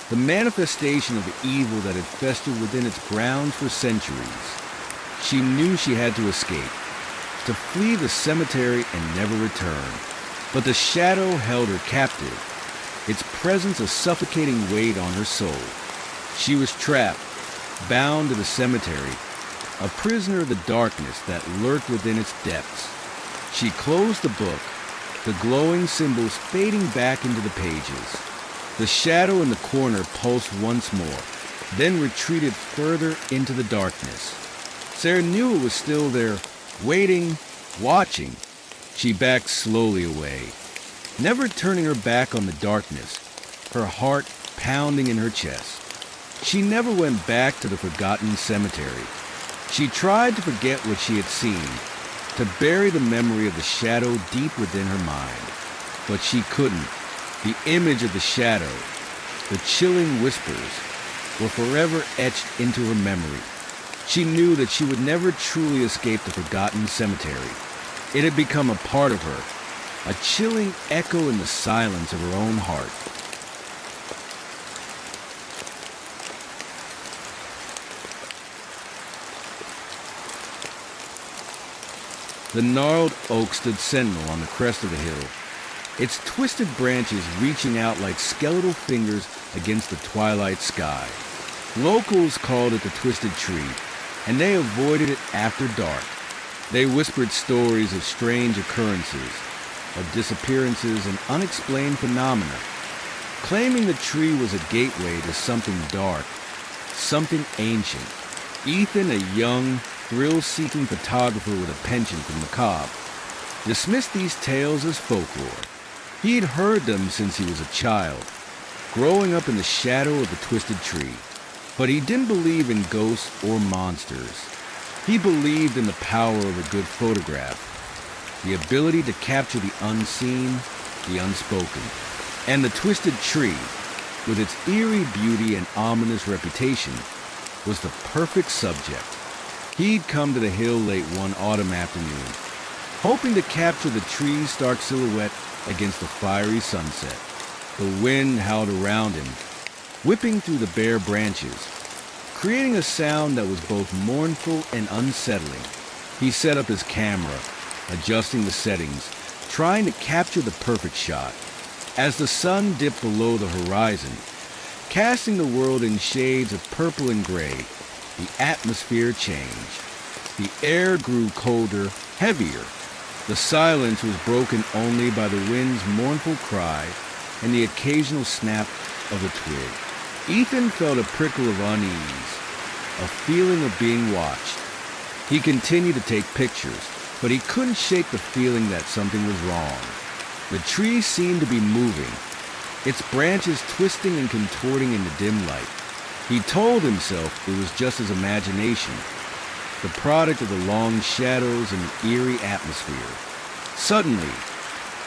the manifestation of the evil that had festered within its grounds for centuries. She knew she had to escape, to flee the cemetery and never return. But the shadow held her captive, its presence a suffocating weight on her soul. She was trapped, bound to the cemetery, a prisoner of the darkness that lurked within its depths. She closed the book, the glowing symbols fading back into the pages. The shadow in the corner pulsed once more, then retreated further into the darkness. Sarah knew it was still there, waiting, watching. She backed slowly away, never turning her back on the darkness, her heart pounding in her chest. She never went back to the forgotten cemetery. She tried to forget what she had seen, to bury the memory of the shadow deep within her mind. But she couldn't. The image of the shadow, the chilling whispers, were forever etched into her memory. She knew that she would never truly escape the forgotten cemetery. It had become a part of her, a chilling echo in the silence of her own heart. The gnarled oak stood sentinel on the crest of the hill, its twisted branches reaching out like skeletal fingers against the twilight sky. Locals called it the Twisted Tree, and they avoided it after dark. They whispered stories of strange occurrences, of disappearances and unexplained phenomena, claiming the tree was a gateway to something dark, something ancient. Ethan, a young, thrill-seeking photographer with a penchant for macabre, dismissed these tales as folklore. He had heard them since he was a child, growing up in the shadow of the Twisted Tree. But he didn't believe in ghosts or monsters. He believed in the power of a good photograph, the ability to capture the unseen, the unspoken. And the Twisted Tree, with its eerie beauty and ominous reputation, was the perfect subject. He'd come to the hill late one autumn afternoon, hoping to capture the tree's stark silhouette against the fiery sunset. The wind howled around him, whipping through the bare branches, creating a sound that was both mournful and unsettling. He set up his camera, adjusting the settings, trying to capture the perfect shot. As the sun dipped below the horizon, casting the world in shades of purple and gray, the atmosphere changed. The air grew colder, heavier. The silence was broken only by the wind's mournful cry and the occasional snap of a twig. Ethan felt a prickle of unease, a feeling of being watched. He continued to take pictures, but he couldn't shake the feeling that something was wrong. The tree seemed to be moving, its branches twisting and contorting in the dim light. He told himself it was just his imagination, the product of the long shadows and the eerie atmosphere. Suddenly,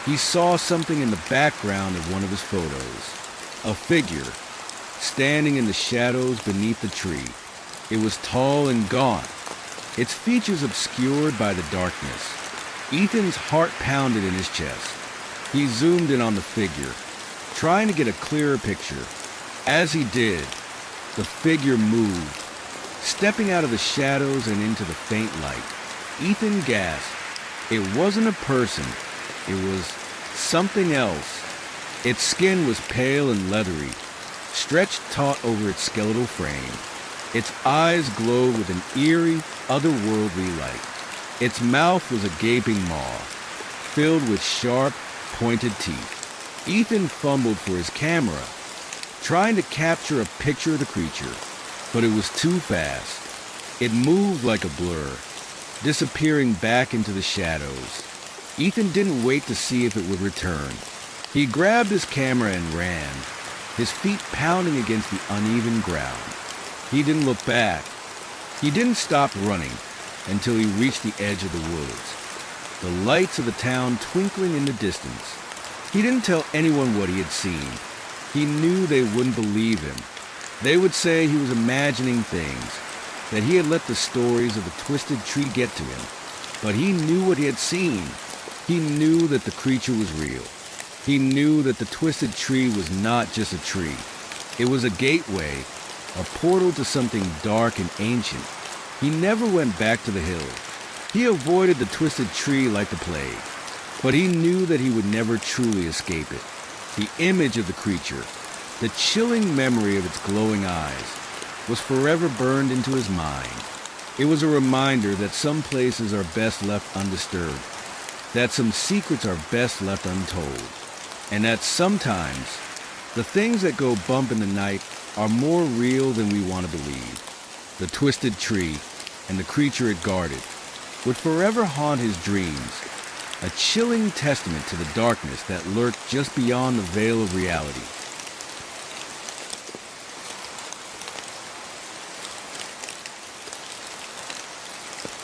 he saw something in the background of one of his photos. A figure, standing in the shadows beneath the tree. It was tall and gaunt, its features obscured by the darkness. Ethan's heart pounded in his chest. He zoomed in on the figure, trying to get a clearer picture. As he did, the figure moved, stepping out of the shadows and into the faint light. Ethan gasped. It wasn't a person. It was something else. Its skin was pale and leathery, stretched taut over its skeletal frame. Its eyes glowed with an eerie, otherworldly light. Its mouth was a gaping maw, filled with sharp, pointed teeth. Ethan fumbled for his camera, trying to capture a picture of the creature, but it was too fast. It moved like a blur, disappearing back into the shadows. Ethan didn't wait to see if it would return. He grabbed his camera and ran, his feet pounding against the uneven ground. He didn't look back. He didn't stop running until he reached the edge of the woods, the lights of the town twinkling in the distance. He didn't tell anyone what he had seen. He knew they wouldn't believe him. They would say he was imagining things, that he had let the stories of the Twisted Tree get to him. But he knew what he had seen. He knew that the creature was real. He knew that the Twisted Tree was not just a tree. It was a gateway, a portal to something dark and ancient. He never went back to the hill. He avoided the Twisted Tree like the plague. But he knew that he would never truly escape it. The image of the creature, the chilling memory of its glowing eyes, was forever burned into his mind. It was a reminder that some places are best left undisturbed, that some secrets are best left untold, and that sometimes the things that go bump in the night are more real than we want to believe. The Twisted Tree and the creature it guarded would forever haunt his dreams, a chilling testament to the darkness that lurked just beyond the veil of reality.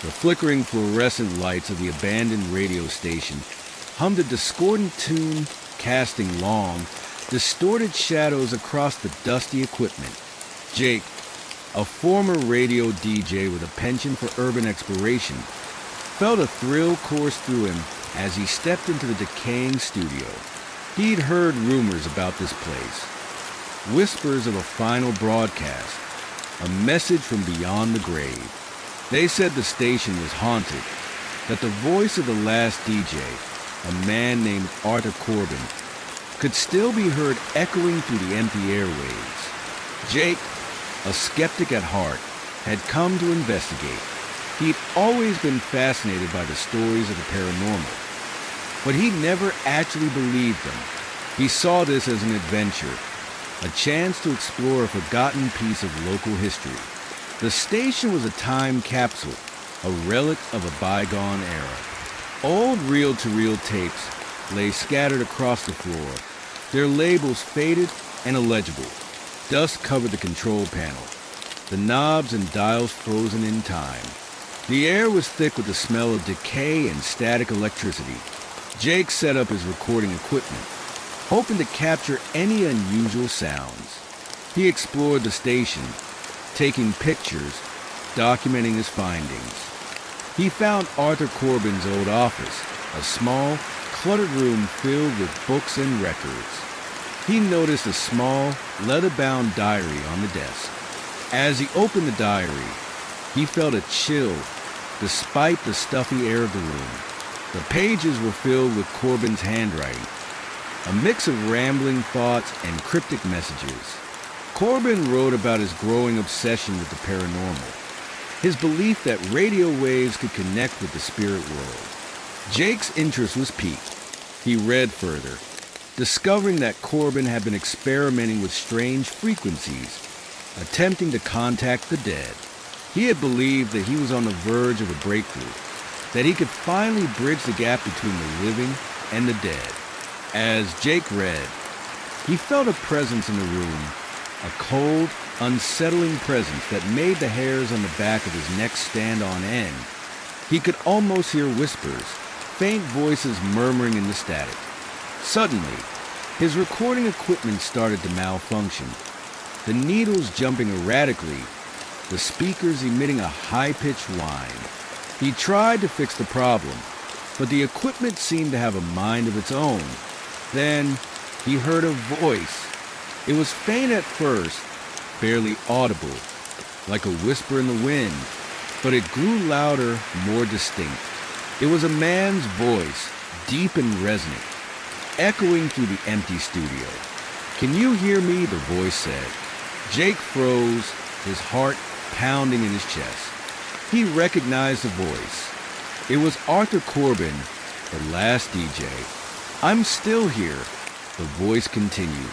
The flickering fluorescent lights of the abandoned radio station hummed a discordant tune, casting long, distorted shadows across the dusty equipment. Jake, a former radio DJ with a penchant for urban exploration, felt a thrill course through him as he stepped into the decaying studio. He'd heard rumors about this place, whispers of a final broadcast, a message from beyond the grave. They said the station was haunted, that the voice of the last DJ, a man named Arthur Corbin, could still be heard echoing through the empty airwaves. Jake, a skeptic at heart, had come to investigate. He'd always been fascinated by the stories of the paranormal, but he never actually believed them. He saw this as an adventure, a chance to explore a forgotten piece of local history. The station was a time capsule, a relic of a bygone era. Old reel-to-reel tapes lay scattered across the floor, their labels faded and illegible. Dust covered the control panel, the knobs and dials frozen in time. The air was thick with the smell of decay and static electricity. Jake set up his recording equipment, hoping to capture any unusual sounds. He explored the station, taking pictures, documenting his findings. He found Arthur Corbin's old office, a small, cluttered room filled with books and records. He noticed a small, leather-bound diary on the desk. As he opened the diary, he felt a chill despite the stuffy air of the room. The pages were filled with Corbin's handwriting, a mix of rambling thoughts and cryptic messages. Corbin wrote about his growing obsession with the paranormal, his belief that radio waves could connect with the spirit world. Jake's interest was piqued. He read further, discovering that Corbin had been experimenting with strange frequencies, attempting to contact the dead. He had believed that he was on the verge of a breakthrough, that he could finally bridge the gap between the living and the dead. As Jake read, he felt a presence in the room, a cold, unsettling presence that made the hairs on the back of his neck stand on end. He could almost hear whispers, faint voices murmuring in the static. Suddenly, his recording equipment started to malfunction, the needles jumping erratically, the speakers emitting a high-pitched whine. He tried to fix the problem, but the equipment seemed to have a mind of its own. Then he heard a voice. It was faint at first, barely audible, like a whisper in the wind, but it grew louder, more distinct. It was a man's voice, deep and resonant, echoing through the empty studio. "Can you hear me?" the voice said. Jake froze, his heart pounding in his chest. He recognized the voice. It was Arthur Corbin, the last DJ. "I'm still here," the voice continued.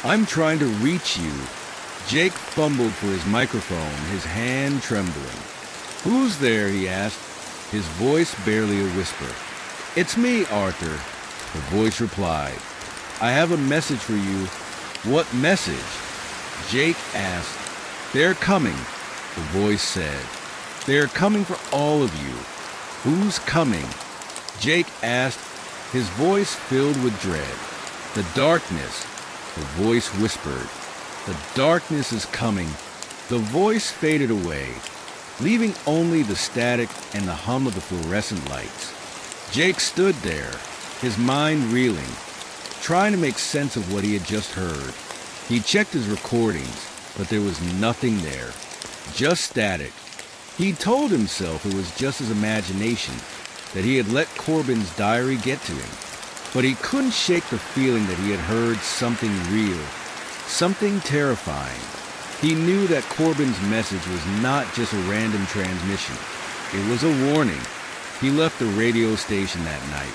"I'm trying to reach you." Jake fumbled for his microphone, his hand trembling. "Who's there?" he asked, his voice barely a whisper. "It's me, Arthur," the voice replied. "I have a message for you." "What message?" Jake asked. "They're coming," the voice said. "They're coming for all of you." "Who's coming?" Jake asked, his voice filled with dread. "The darkness," the voice whispered. "The darkness is coming." The voice faded away, leaving only the static and the hum of the fluorescent lights. Jake stood there, his mind reeling, trying to make sense of what he had just heard. He checked his recordings, but there was nothing there, just static. He told himself it was just his imagination, that he had let Corbin's diary get to him, but he couldn't shake the feeling that he had heard something real, something terrifying. He knew that Corbin's message was not just a random transmission. It was a warning. He left the radio station that night,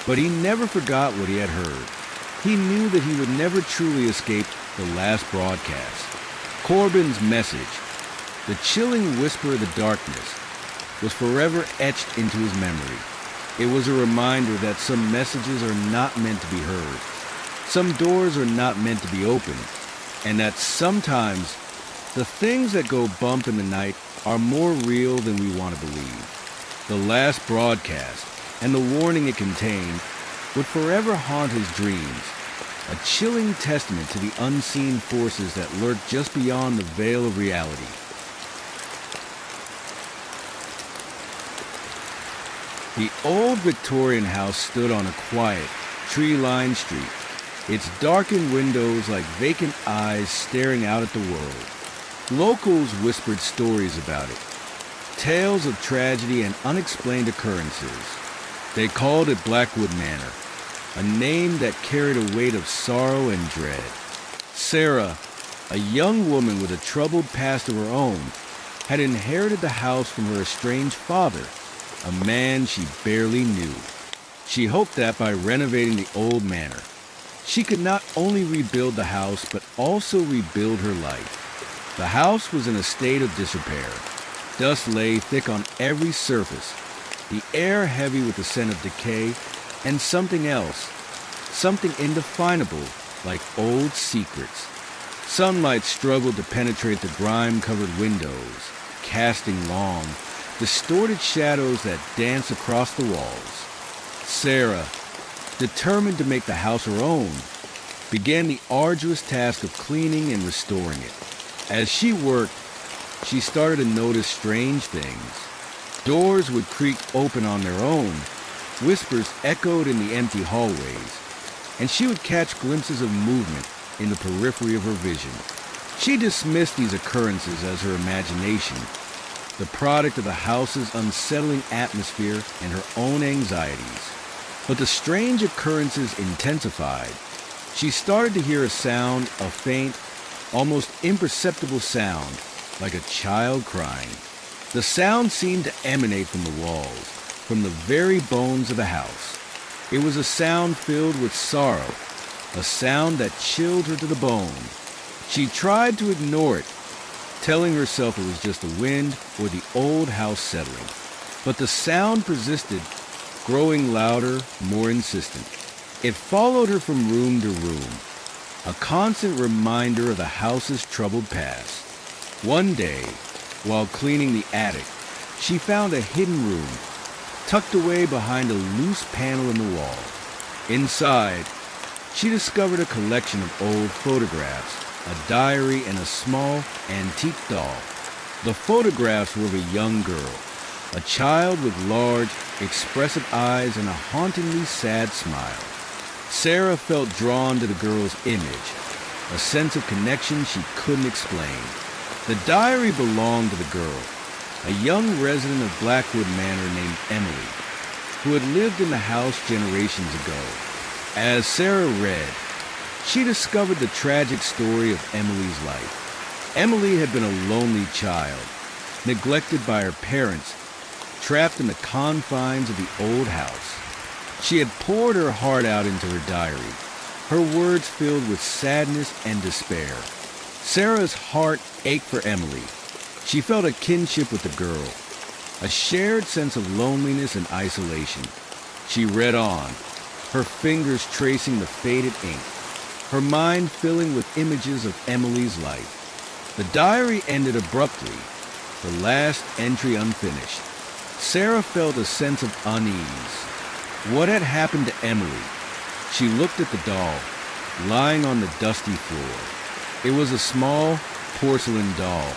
but he never forgot what he had heard. He knew that he would never truly escape the last broadcast. Corbin's message, the chilling whisper of the darkness, was forever etched into his memory. It was a reminder that some messages are not meant to be heard. Some doors are not meant to be opened, and that sometimes the things that go bump in the night are more real than we want to believe. The last broadcast and the warning it contained would forever haunt his dreams, a chilling testament to the unseen forces that lurk just beyond the veil of reality. The old Victorian house stood on a quiet, tree-lined street, its darkened windows like vacant eyes staring out at the world. Locals whispered stories about it. tales of tragedy and unexplained occurrences. They called it Blackwood Manor, a name that carried a weight of sorrow and dread. Sarah, a young woman with a troubled past of her own, had inherited the house from her estranged father, a man she barely knew. She hoped that by renovating the old manor, she could not only rebuild the house, but also rebuild her life. The house was in a state of disrepair. Dust lay thick on every surface, the air heavy with the scent of decay, and something else, something indefinable, like old secrets. Sunlight struggled to penetrate the grime-covered windows, casting long, distorted shadows that danced across the walls. Sarah, determined to make the house her own, began the arduous task of cleaning and restoring it. As she worked, she started to notice strange things. Doors would creak open on their own, whispers echoed in the empty hallways, and she would catch glimpses of movement in the periphery of her vision. She dismissed these occurrences as her imagination, the product of the house's unsettling atmosphere and her own anxieties. But the strange occurrences intensified. She started to hear a sound, a faint, almost imperceptible sound, like a child crying. The sound seemed to emanate from the walls, from the very bones of the house. It was a sound filled with sorrow, a sound that chilled her to the bone. She tried to ignore it, telling herself it was just the wind or the old house settling. But the sound persisted, growing louder, more insistent. It followed her from room to room, a constant reminder of the house's troubled past. One day, while cleaning the attic, she found a hidden room, tucked away behind a loose panel in the wall. Inside, she discovered a collection of old photographs, a diary, and a small, antique doll. The photographs were of a young girl, a child with large, expressive eyes and a hauntingly sad smile. Sarah felt drawn to the girl's image, a sense of connection she couldn't explain. The diary belonged to the girl, a young resident of Blackwood Manor named Emily, who had lived in the house generations ago. As Sarah read, she discovered the tragic story of Emily's life. Emily had been a lonely child, neglected by her parents, trapped in the confines of the old house. She had poured her heart out into her diary, her words filled with sadness and despair. Sarah's heart ached for Emily. She felt a kinship with the girl, a shared sense of loneliness and isolation. She read on, her fingers tracing the faded ink, her mind filling with images of Emily's life. The diary ended abruptly, the last entry unfinished. Sarah felt a sense of unease. What had happened to Emily? She looked at the doll, lying on the dusty floor. It was a small porcelain doll,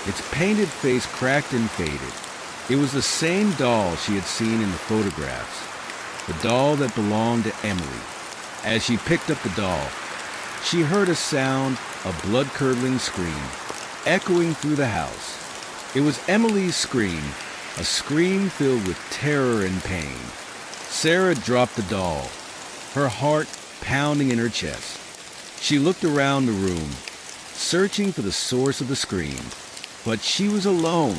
its painted face cracked and faded. It was the same doll she had seen in the photographs, the doll that belonged to Emily. As she picked up the doll, she heard a sound, a blood-curdling scream, echoing through the house. It was Emily's scream, a scream filled with terror and pain. Sarah dropped the doll, her heart pounding in her chest. She looked around the room, searching for the source of the scream. But she was alone.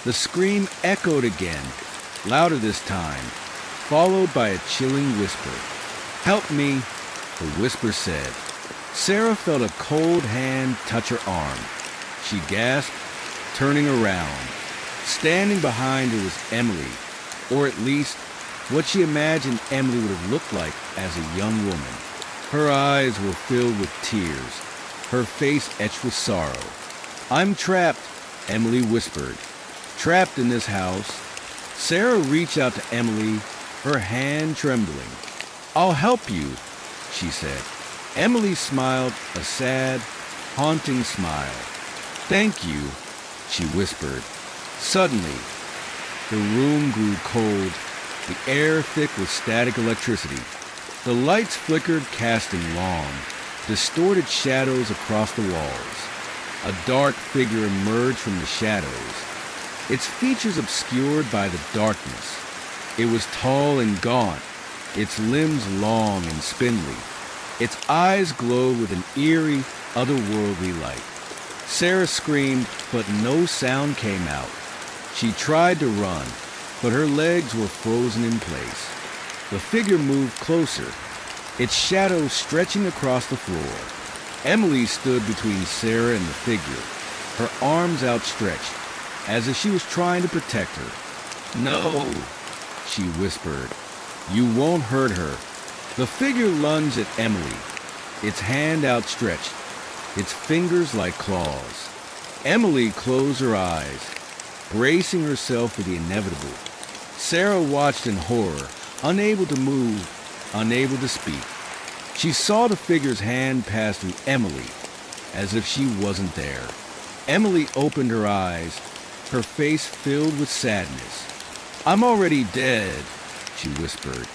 The scream echoed again, louder this time, followed by a chilling whisper. "Help me," the whisper said. Sarah felt a cold hand touch her arm. She gasped, turning around. Standing behind her was Emily, or at least what she imagined Emily would have looked like as a young woman. Her eyes were filled with tears, her face etched with sorrow. "I'm trapped," Emily whispered. "Trapped in this house." Sarah reached out to Emily, her hand trembling. "I'll help you," she said. Emily smiled, a sad, haunting smile. "Thank you," she whispered. Suddenly, the room grew cold, the air thick with static electricity. The lights flickered, casting long, distorted shadows across the walls. A dark figure emerged from the shadows. its features obscured by the darkness. It was tall and gaunt, its limbs long and spindly. Its eyes glowed with an eerie, otherworldly light. Sarah screamed, but no sound came out. She tried to run, but her legs were frozen in place. The figure moved closer, its shadow stretching across the floor. Emily stood between Sarah and the figure, her arms outstretched, as if she was trying to protect her. "No," she whispered. "You won't hurt her." The figure lunged at Emily, its hand outstretched, its fingers like claws. Emily closed her eyes, bracing herself for the inevitable. Sarah watched in horror, unable to move, unable to speak. She saw the figure's hand pass through Emily, as if she wasn't there. Emily opened her eyes, her face filled with sadness. "I'm already dead," she whispered.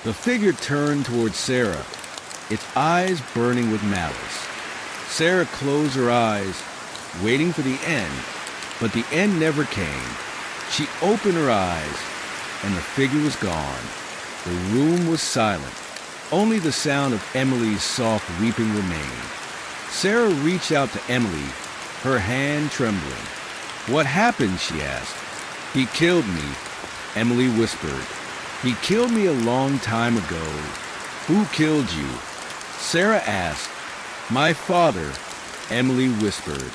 The figure turned toward Sarah, its eyes burning with malice. Sarah closed her eyes, waiting for the end, but the end never came. She opened her eyes, and the figure was gone. The room was silent. Only the sound of Emily's soft weeping remained. Sarah reached out to Emily, her hand trembling. "What happened?" she asked. "He killed me," Emily whispered. "He killed me a long time ago." "Who killed you?" Sarah asked. "My father," Emily whispered.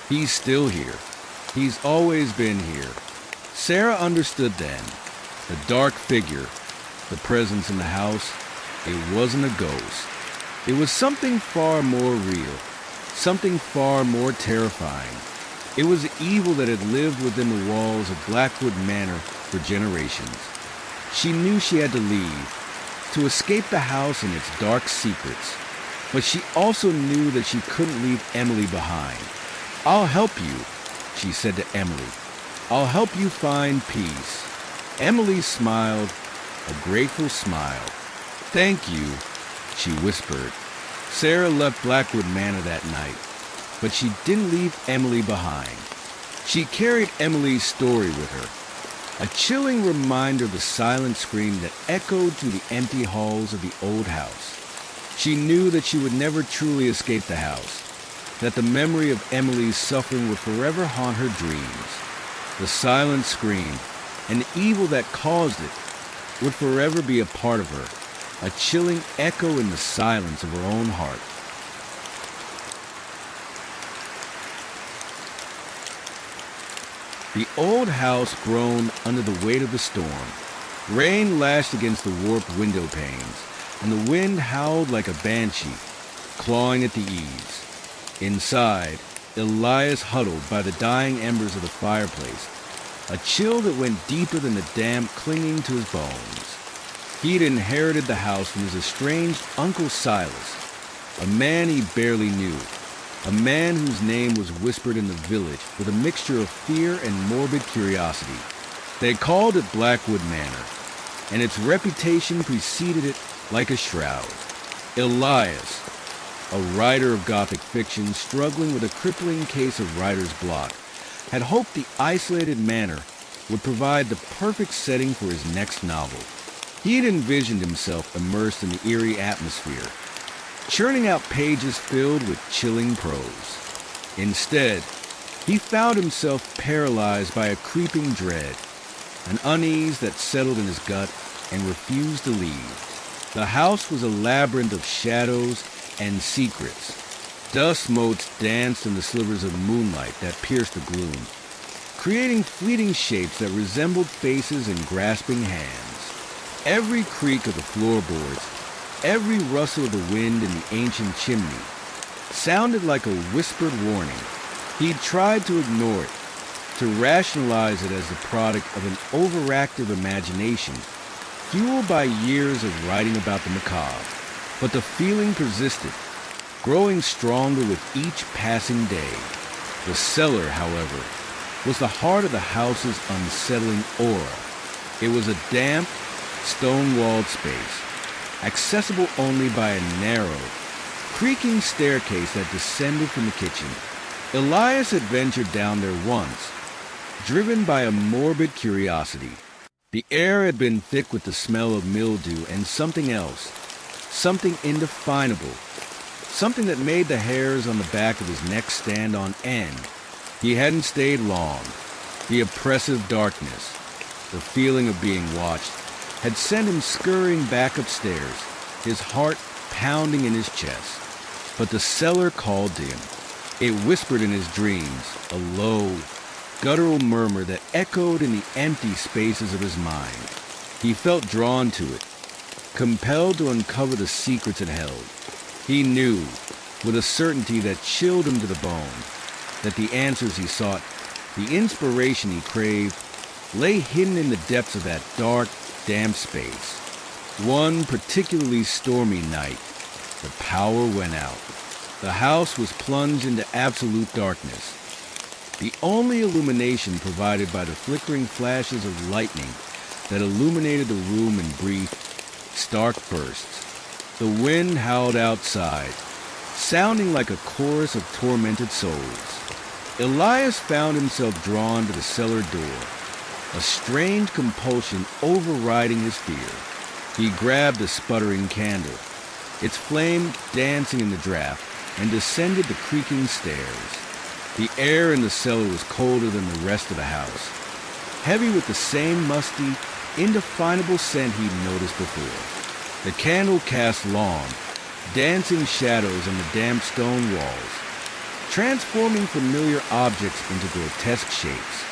"He's still here. He's always been here." Sarah understood then. The dark figure, the presence in the house, it wasn't a ghost. It was something far more real, something far more terrifying. It was evil that had lived within the walls of Blackwood Manor for generations. She knew she had to leave, to escape the house and its dark secrets. But she also knew that she couldn't leave Emily behind. "I'll help you," she said to Emily. "I'll help you find peace." Emily smiled, a grateful smile. "Thank you," she whispered. Sarah left Blackwood Manor that night, but she didn't leave Emily behind. She carried Emily's story with her, a chilling reminder of the silent scream that echoed through the empty halls of the old house. She knew that she would never truly escape the house, that the memory of Emily's suffering would forever haunt her dreams. The silent scream, and the evil that caused it, would forever be a part of her, a chilling echo in the silence of her own heart. The old house groaned under the weight of the storm. Rain lashed against the warped window panes, and the wind howled like a banshee, clawing at the eaves. Inside, Elias huddled by the dying embers of the fireplace, a chill that went deeper than the damp clinging to his bones. He'd inherited the house from his estranged Uncle Silas, a man he barely knew, a man whose name was whispered in the village with a mixture of fear and morbid curiosity. They called it Blackwood Manor, and its reputation preceded it like a shroud. Elias, a writer of Gothic fiction struggling with a crippling case of writer's block, had hoped the isolated manor would provide the perfect setting for his next novel. He had envisioned himself immersed in the eerie atmosphere, churning out pages filled with chilling prose. Instead, he found himself paralyzed by a creeping dread, an unease that settled in his gut and refused to leave. The house was a labyrinth of shadows and secrets. Dust motes danced in the slivers of moonlight that pierced the gloom, creating fleeting shapes that resembled faces and grasping hands. Every creak of the floorboards, every rustle of the wind in the ancient chimney, sounded like a whispered warning. He'd tried to ignore it, to rationalize it as the product of an overactive imagination, fueled by years of writing about the macabre. But the feeling persisted, growing stronger with each passing day. The cellar, however, was the heart of the house's unsettling aura. It was a damp, stone-walled space, accessible only by a narrow, creaking staircase that descended from the kitchen. Elias had ventured down there once, driven by a morbid curiosity. The air had been thick with the smell of mildew and something else, something indefinable, something that made the hairs on the back of his neck stand on end. He hadn't stayed long. The oppressive darkness, the feeling of being watched, had sent him scurrying back upstairs, his heart pounding in his chest. But the cellar called to him. It whispered in his dreams, a low, guttural murmur that echoed in the empty spaces of his mind. He felt drawn to it, compelled to uncover the secrets it held. He knew, with a certainty that chilled him to the bone, that the answers he sought, the inspiration he craved, lay hidden in the depths of that dark, damp space. One particularly stormy night, the power went out. The house was plunged into absolute darkness. The only illumination provided by the flickering flashes of lightning that illuminated the room in brief, stark bursts. The wind howled outside, sounding like a chorus of tormented souls. Elias found himself drawn to the cellar door, a strange compulsion overriding his fear. He grabbed the sputtering candle, its flame dancing in the draft, and descended the creaking stairs. The air in the cellar was colder than the rest of the house, heavy with the same musty, indefinable scent he'd noticed before. The candle cast long, dancing shadows on the damp stone walls, transforming familiar objects into grotesque shapes.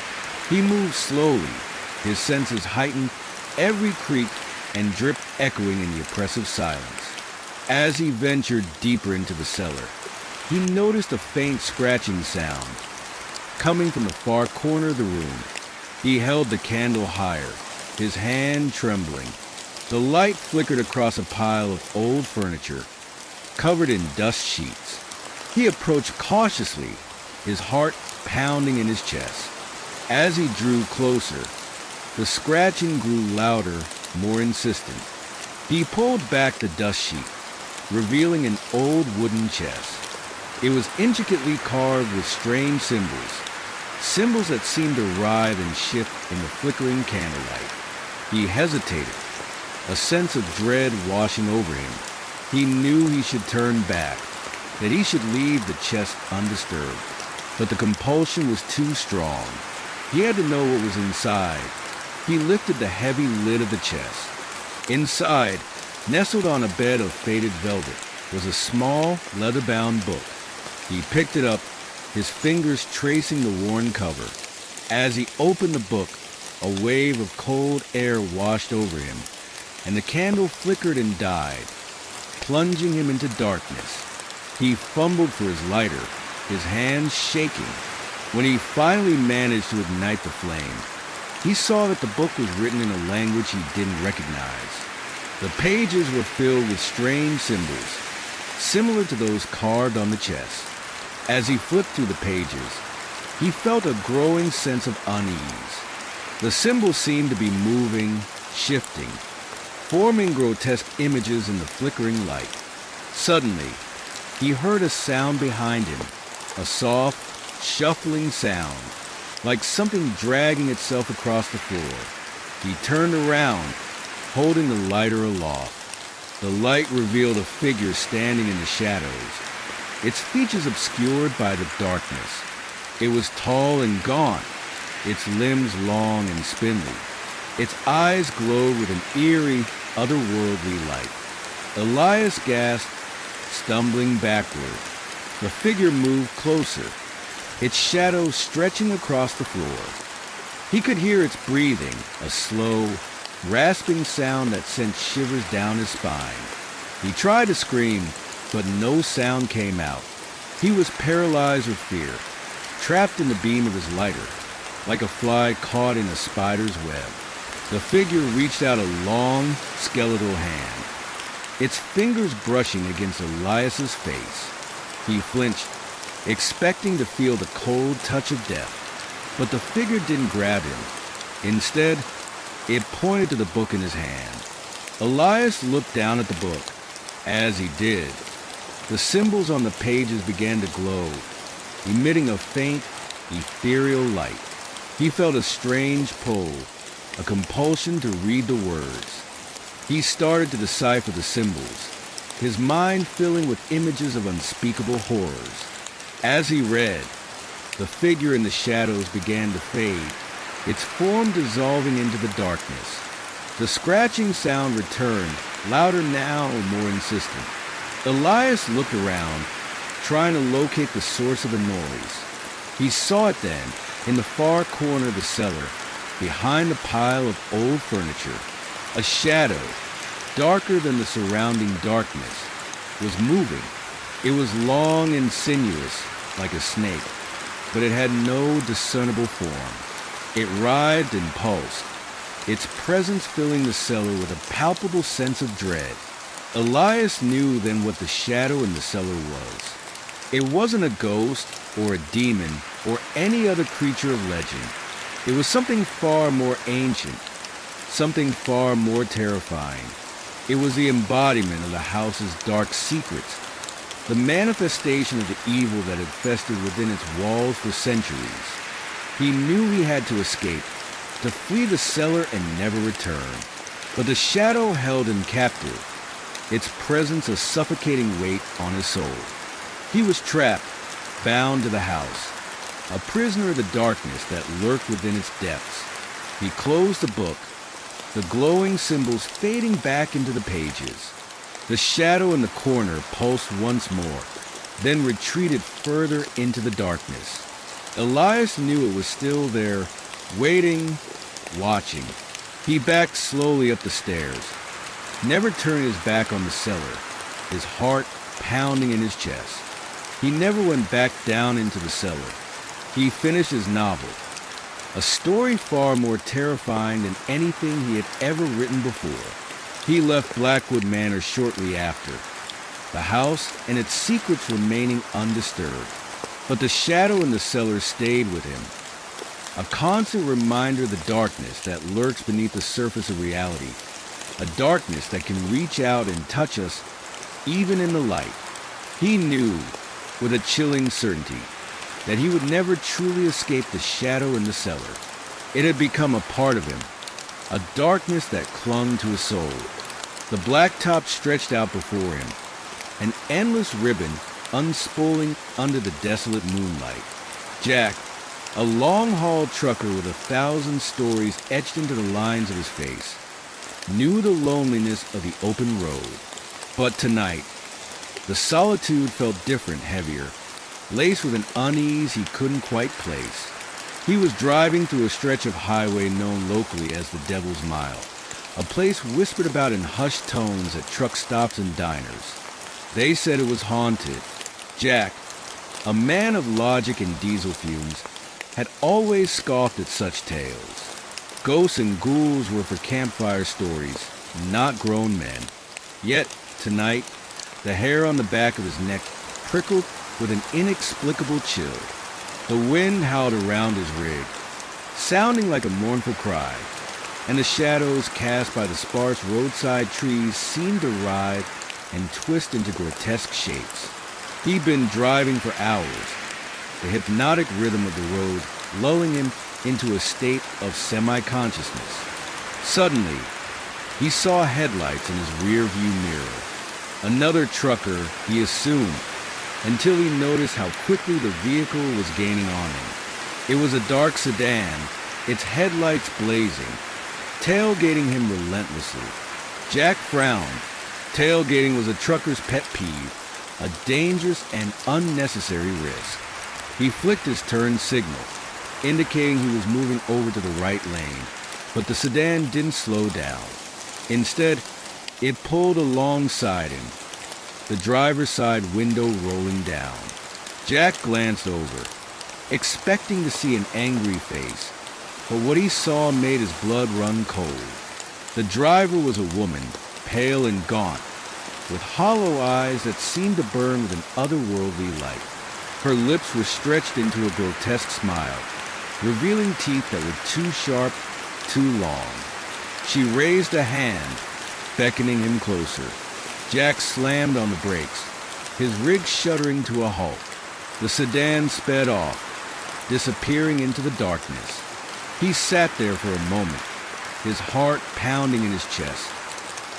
He moved slowly, his senses heightened, every creak and drip echoing in the oppressive silence. As he ventured deeper into the cellar, he noticed a faint scratching sound coming from the far corner of the room. He held the candle higher, his hand trembling. The light flickered across a pile of old furniture, covered in dust sheets. He approached cautiously, his heart pounding in his chest. As he drew closer, the scratching grew louder, more insistent. He pulled back the dust sheet, revealing an old wooden chest. It was intricately carved with strange symbols that seemed to writhe and shift in the flickering candlelight. He hesitated, a sense of dread washing over him. He knew he should turn back, that he should leave the chest undisturbed. But the compulsion was too strong. He had to know what was inside. He lifted the heavy lid of the chest. Inside, nestled on a bed of faded velvet, was a small, leather-bound book. He picked it up, his fingers tracing the worn cover. As he opened the book, a wave of cold air washed over him, and the candle flickered and died, plunging him into darkness. He fumbled for his lighter, his hands shaking. When he finally managed to ignite the flame, he saw that the book was written in a language he didn't recognize. The pages were filled with strange symbols, similar to those carved on the chest. As he flipped through the pages, he felt a growing sense of unease. The symbols seemed to be moving, shifting, forming grotesque images in the flickering light. Suddenly, he heard a sound behind him, a soft, shuffling sound, like something dragging itself across the floor. He turned around, holding the lighter aloft. The light revealed a figure standing in the shadows, its features obscured by the darkness. It was tall and gaunt, its limbs long and spindly. Its eyes glowed with an eerie, otherworldly light. Elias gasped, stumbling backward. The figure moved closer, its shadow stretching across the floor. He could hear its breathing, a slow, rasping sound that sent shivers down his spine. He tried to scream, but no sound came out. He was paralyzed with fear, trapped in the beam of his lighter, like a fly caught in a spider's web. The figure reached out a long, skeletal hand, its fingers brushing against Elias's face. He flinched, expecting to feel the cold touch of death, but the figure didn't grab him. Instead, it pointed to the book in his hand. Elias looked down at the book. As he did, the symbols on the pages began to glow, emitting a faint, ethereal light. He felt a strange pull, a compulsion to read the words. He started to decipher the symbols, his mind filling with images of unspeakable horrors. As he read, the figure in the shadows began to fade, its form dissolving into the darkness. The scratching sound returned, louder now and more insistent. Elias looked around, trying to locate the source of the noise. He saw it then, in the far corner of the cellar, behind a pile of old furniture. A shadow, darker than the surrounding darkness, was moving. It was long and sinuous, like a snake, but it had no discernible form. It writhed and pulsed, its presence filling the cellar with a palpable sense of dread. Elias knew then what the shadow in the cellar was. It wasn't a ghost or a demon or any other creature of legend. It was something far more ancient, something far more terrifying. It was the embodiment of the house's dark secrets, the manifestation of the evil that had festered within its walls for centuries. He knew he had to escape, to flee the cellar and never return. But the shadow held him captive, its presence a suffocating weight on his soul. He was trapped, bound to the house, a prisoner of the darkness that lurked within its depths. He closed the book, the glowing symbols fading back into the pages. The shadow in the corner pulsed once more, then retreated further into the darkness. Elias knew it was still there, waiting, watching. He backed slowly up the stairs, never turning his back on the cellar, his heart pounding in his chest. He never went back down into the cellar. He finished his novel, a story far more terrifying than anything he had ever written before. He left Blackwood Manor shortly after, the house and its secrets remaining undisturbed. But the shadow in the cellar stayed with him, a constant reminder of the darkness that lurks beneath the surface of reality, a darkness that can reach out and touch us even in the light. He knew, with a chilling certainty, that he would never truly escape the shadow in the cellar. It had become a part of him, a darkness that clung to his soul. The blacktop stretched out before him, an endless ribbon unspooling under the desolate moonlight. Jack, a long-haul trucker with 1,000 stories etched into the lines of his face, knew the loneliness of the open road. But tonight, the solitude felt different, heavier, laced with an unease he couldn't quite place. He was driving through a stretch of highway known locally as the Devil's Mile, a place whispered about in hushed tones at truck stops and diners. They said it was haunted. Jack, a man of logic and diesel fumes, had always scoffed at such tales. Ghosts and ghouls were for campfire stories, not grown men. Yet, tonight, the hair on the back of his neck prickled with an inexplicable chill. The wind howled around his rig, sounding like a mournful cry, and the shadows cast by the sparse roadside trees seemed to writhe and twist into grotesque shapes. He'd been driving for hours, the hypnotic rhythm of the road lulling him into a state of semi-consciousness. Suddenly, he saw headlights in his rear-view mirror. Another trucker, he assumed, until he noticed how quickly the vehicle was gaining on him. It was a dark sedan, its headlights blazing, tailgating him relentlessly. Jack frowned. Tailgating was a trucker's pet peeve, a dangerous and unnecessary risk. He flicked his turn signal, indicating he was moving over to the right lane, but the sedan didn't slow down. Instead, it pulled alongside him, the driver's side window rolling down. Jack glanced over, expecting to see an angry face, but what he saw made his blood run cold. The driver was a woman, pale and gaunt, with hollow eyes that seemed to burn with an otherworldly light. Her lips were stretched into a grotesque smile, revealing teeth that were too sharp, too long. She raised a hand, beckoning him closer. Jack slammed on the brakes, his rig shuddering to a halt. The sedan sped off, disappearing into the darkness. He sat there for a moment, his heart pounding in his chest,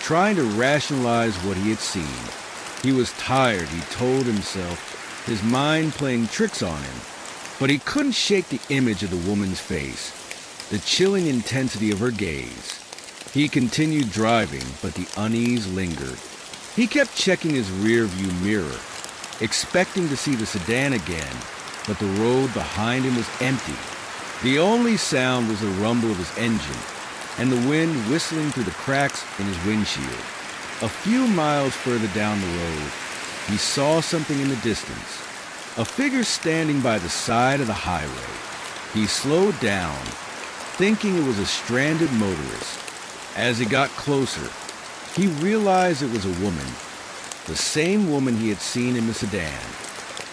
trying to rationalize what he had seen. He was tired, he told himself, his mind playing tricks on him. But he couldn't shake the image of the woman's face, the chilling intensity of her gaze. He continued driving, but the unease lingered. He kept checking his rear-view mirror, expecting to see the sedan again, but the road behind him was empty. The only sound was the rumble of his engine and the wind whistling through the cracks in his windshield. A few miles further down the road, he saw something in the distance, a figure standing by the side of the highway. He slowed down, thinking it was a stranded motorist. As he got closer, he realized it was a woman, the same woman he had seen in the sedan.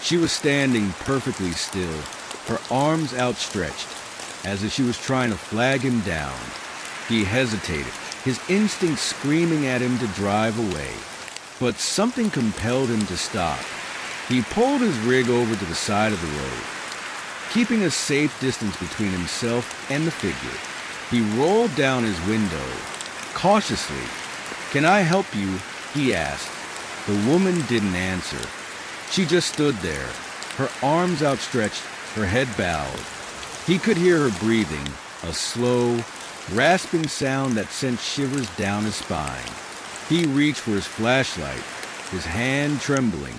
She was standing perfectly still, her arms outstretched, as if she was trying to flag him down. He hesitated, his instinct screaming at him to drive away. But something compelled him to stop. He pulled his rig over to the side of the road, keeping a safe distance between himself and the figure. He rolled down his window, cautiously. "Can I help you?" he asked. The woman didn't answer. She just stood there, her arms outstretched, her head bowed. He could hear her breathing, a slow, rasping sound that sent shivers down his spine. He reached for his flashlight, his hand trembling.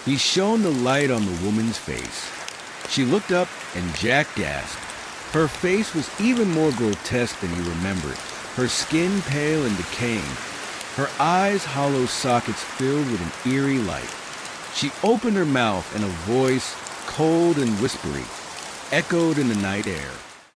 He shone the light on the woman's face. She looked up and Jack gasped. Her face was even more grotesque than he remembered, her skin pale and decaying, her eyes hollow sockets filled with an eerie light. She opened her mouth and a voice, cold and whispery, echoed in the night air.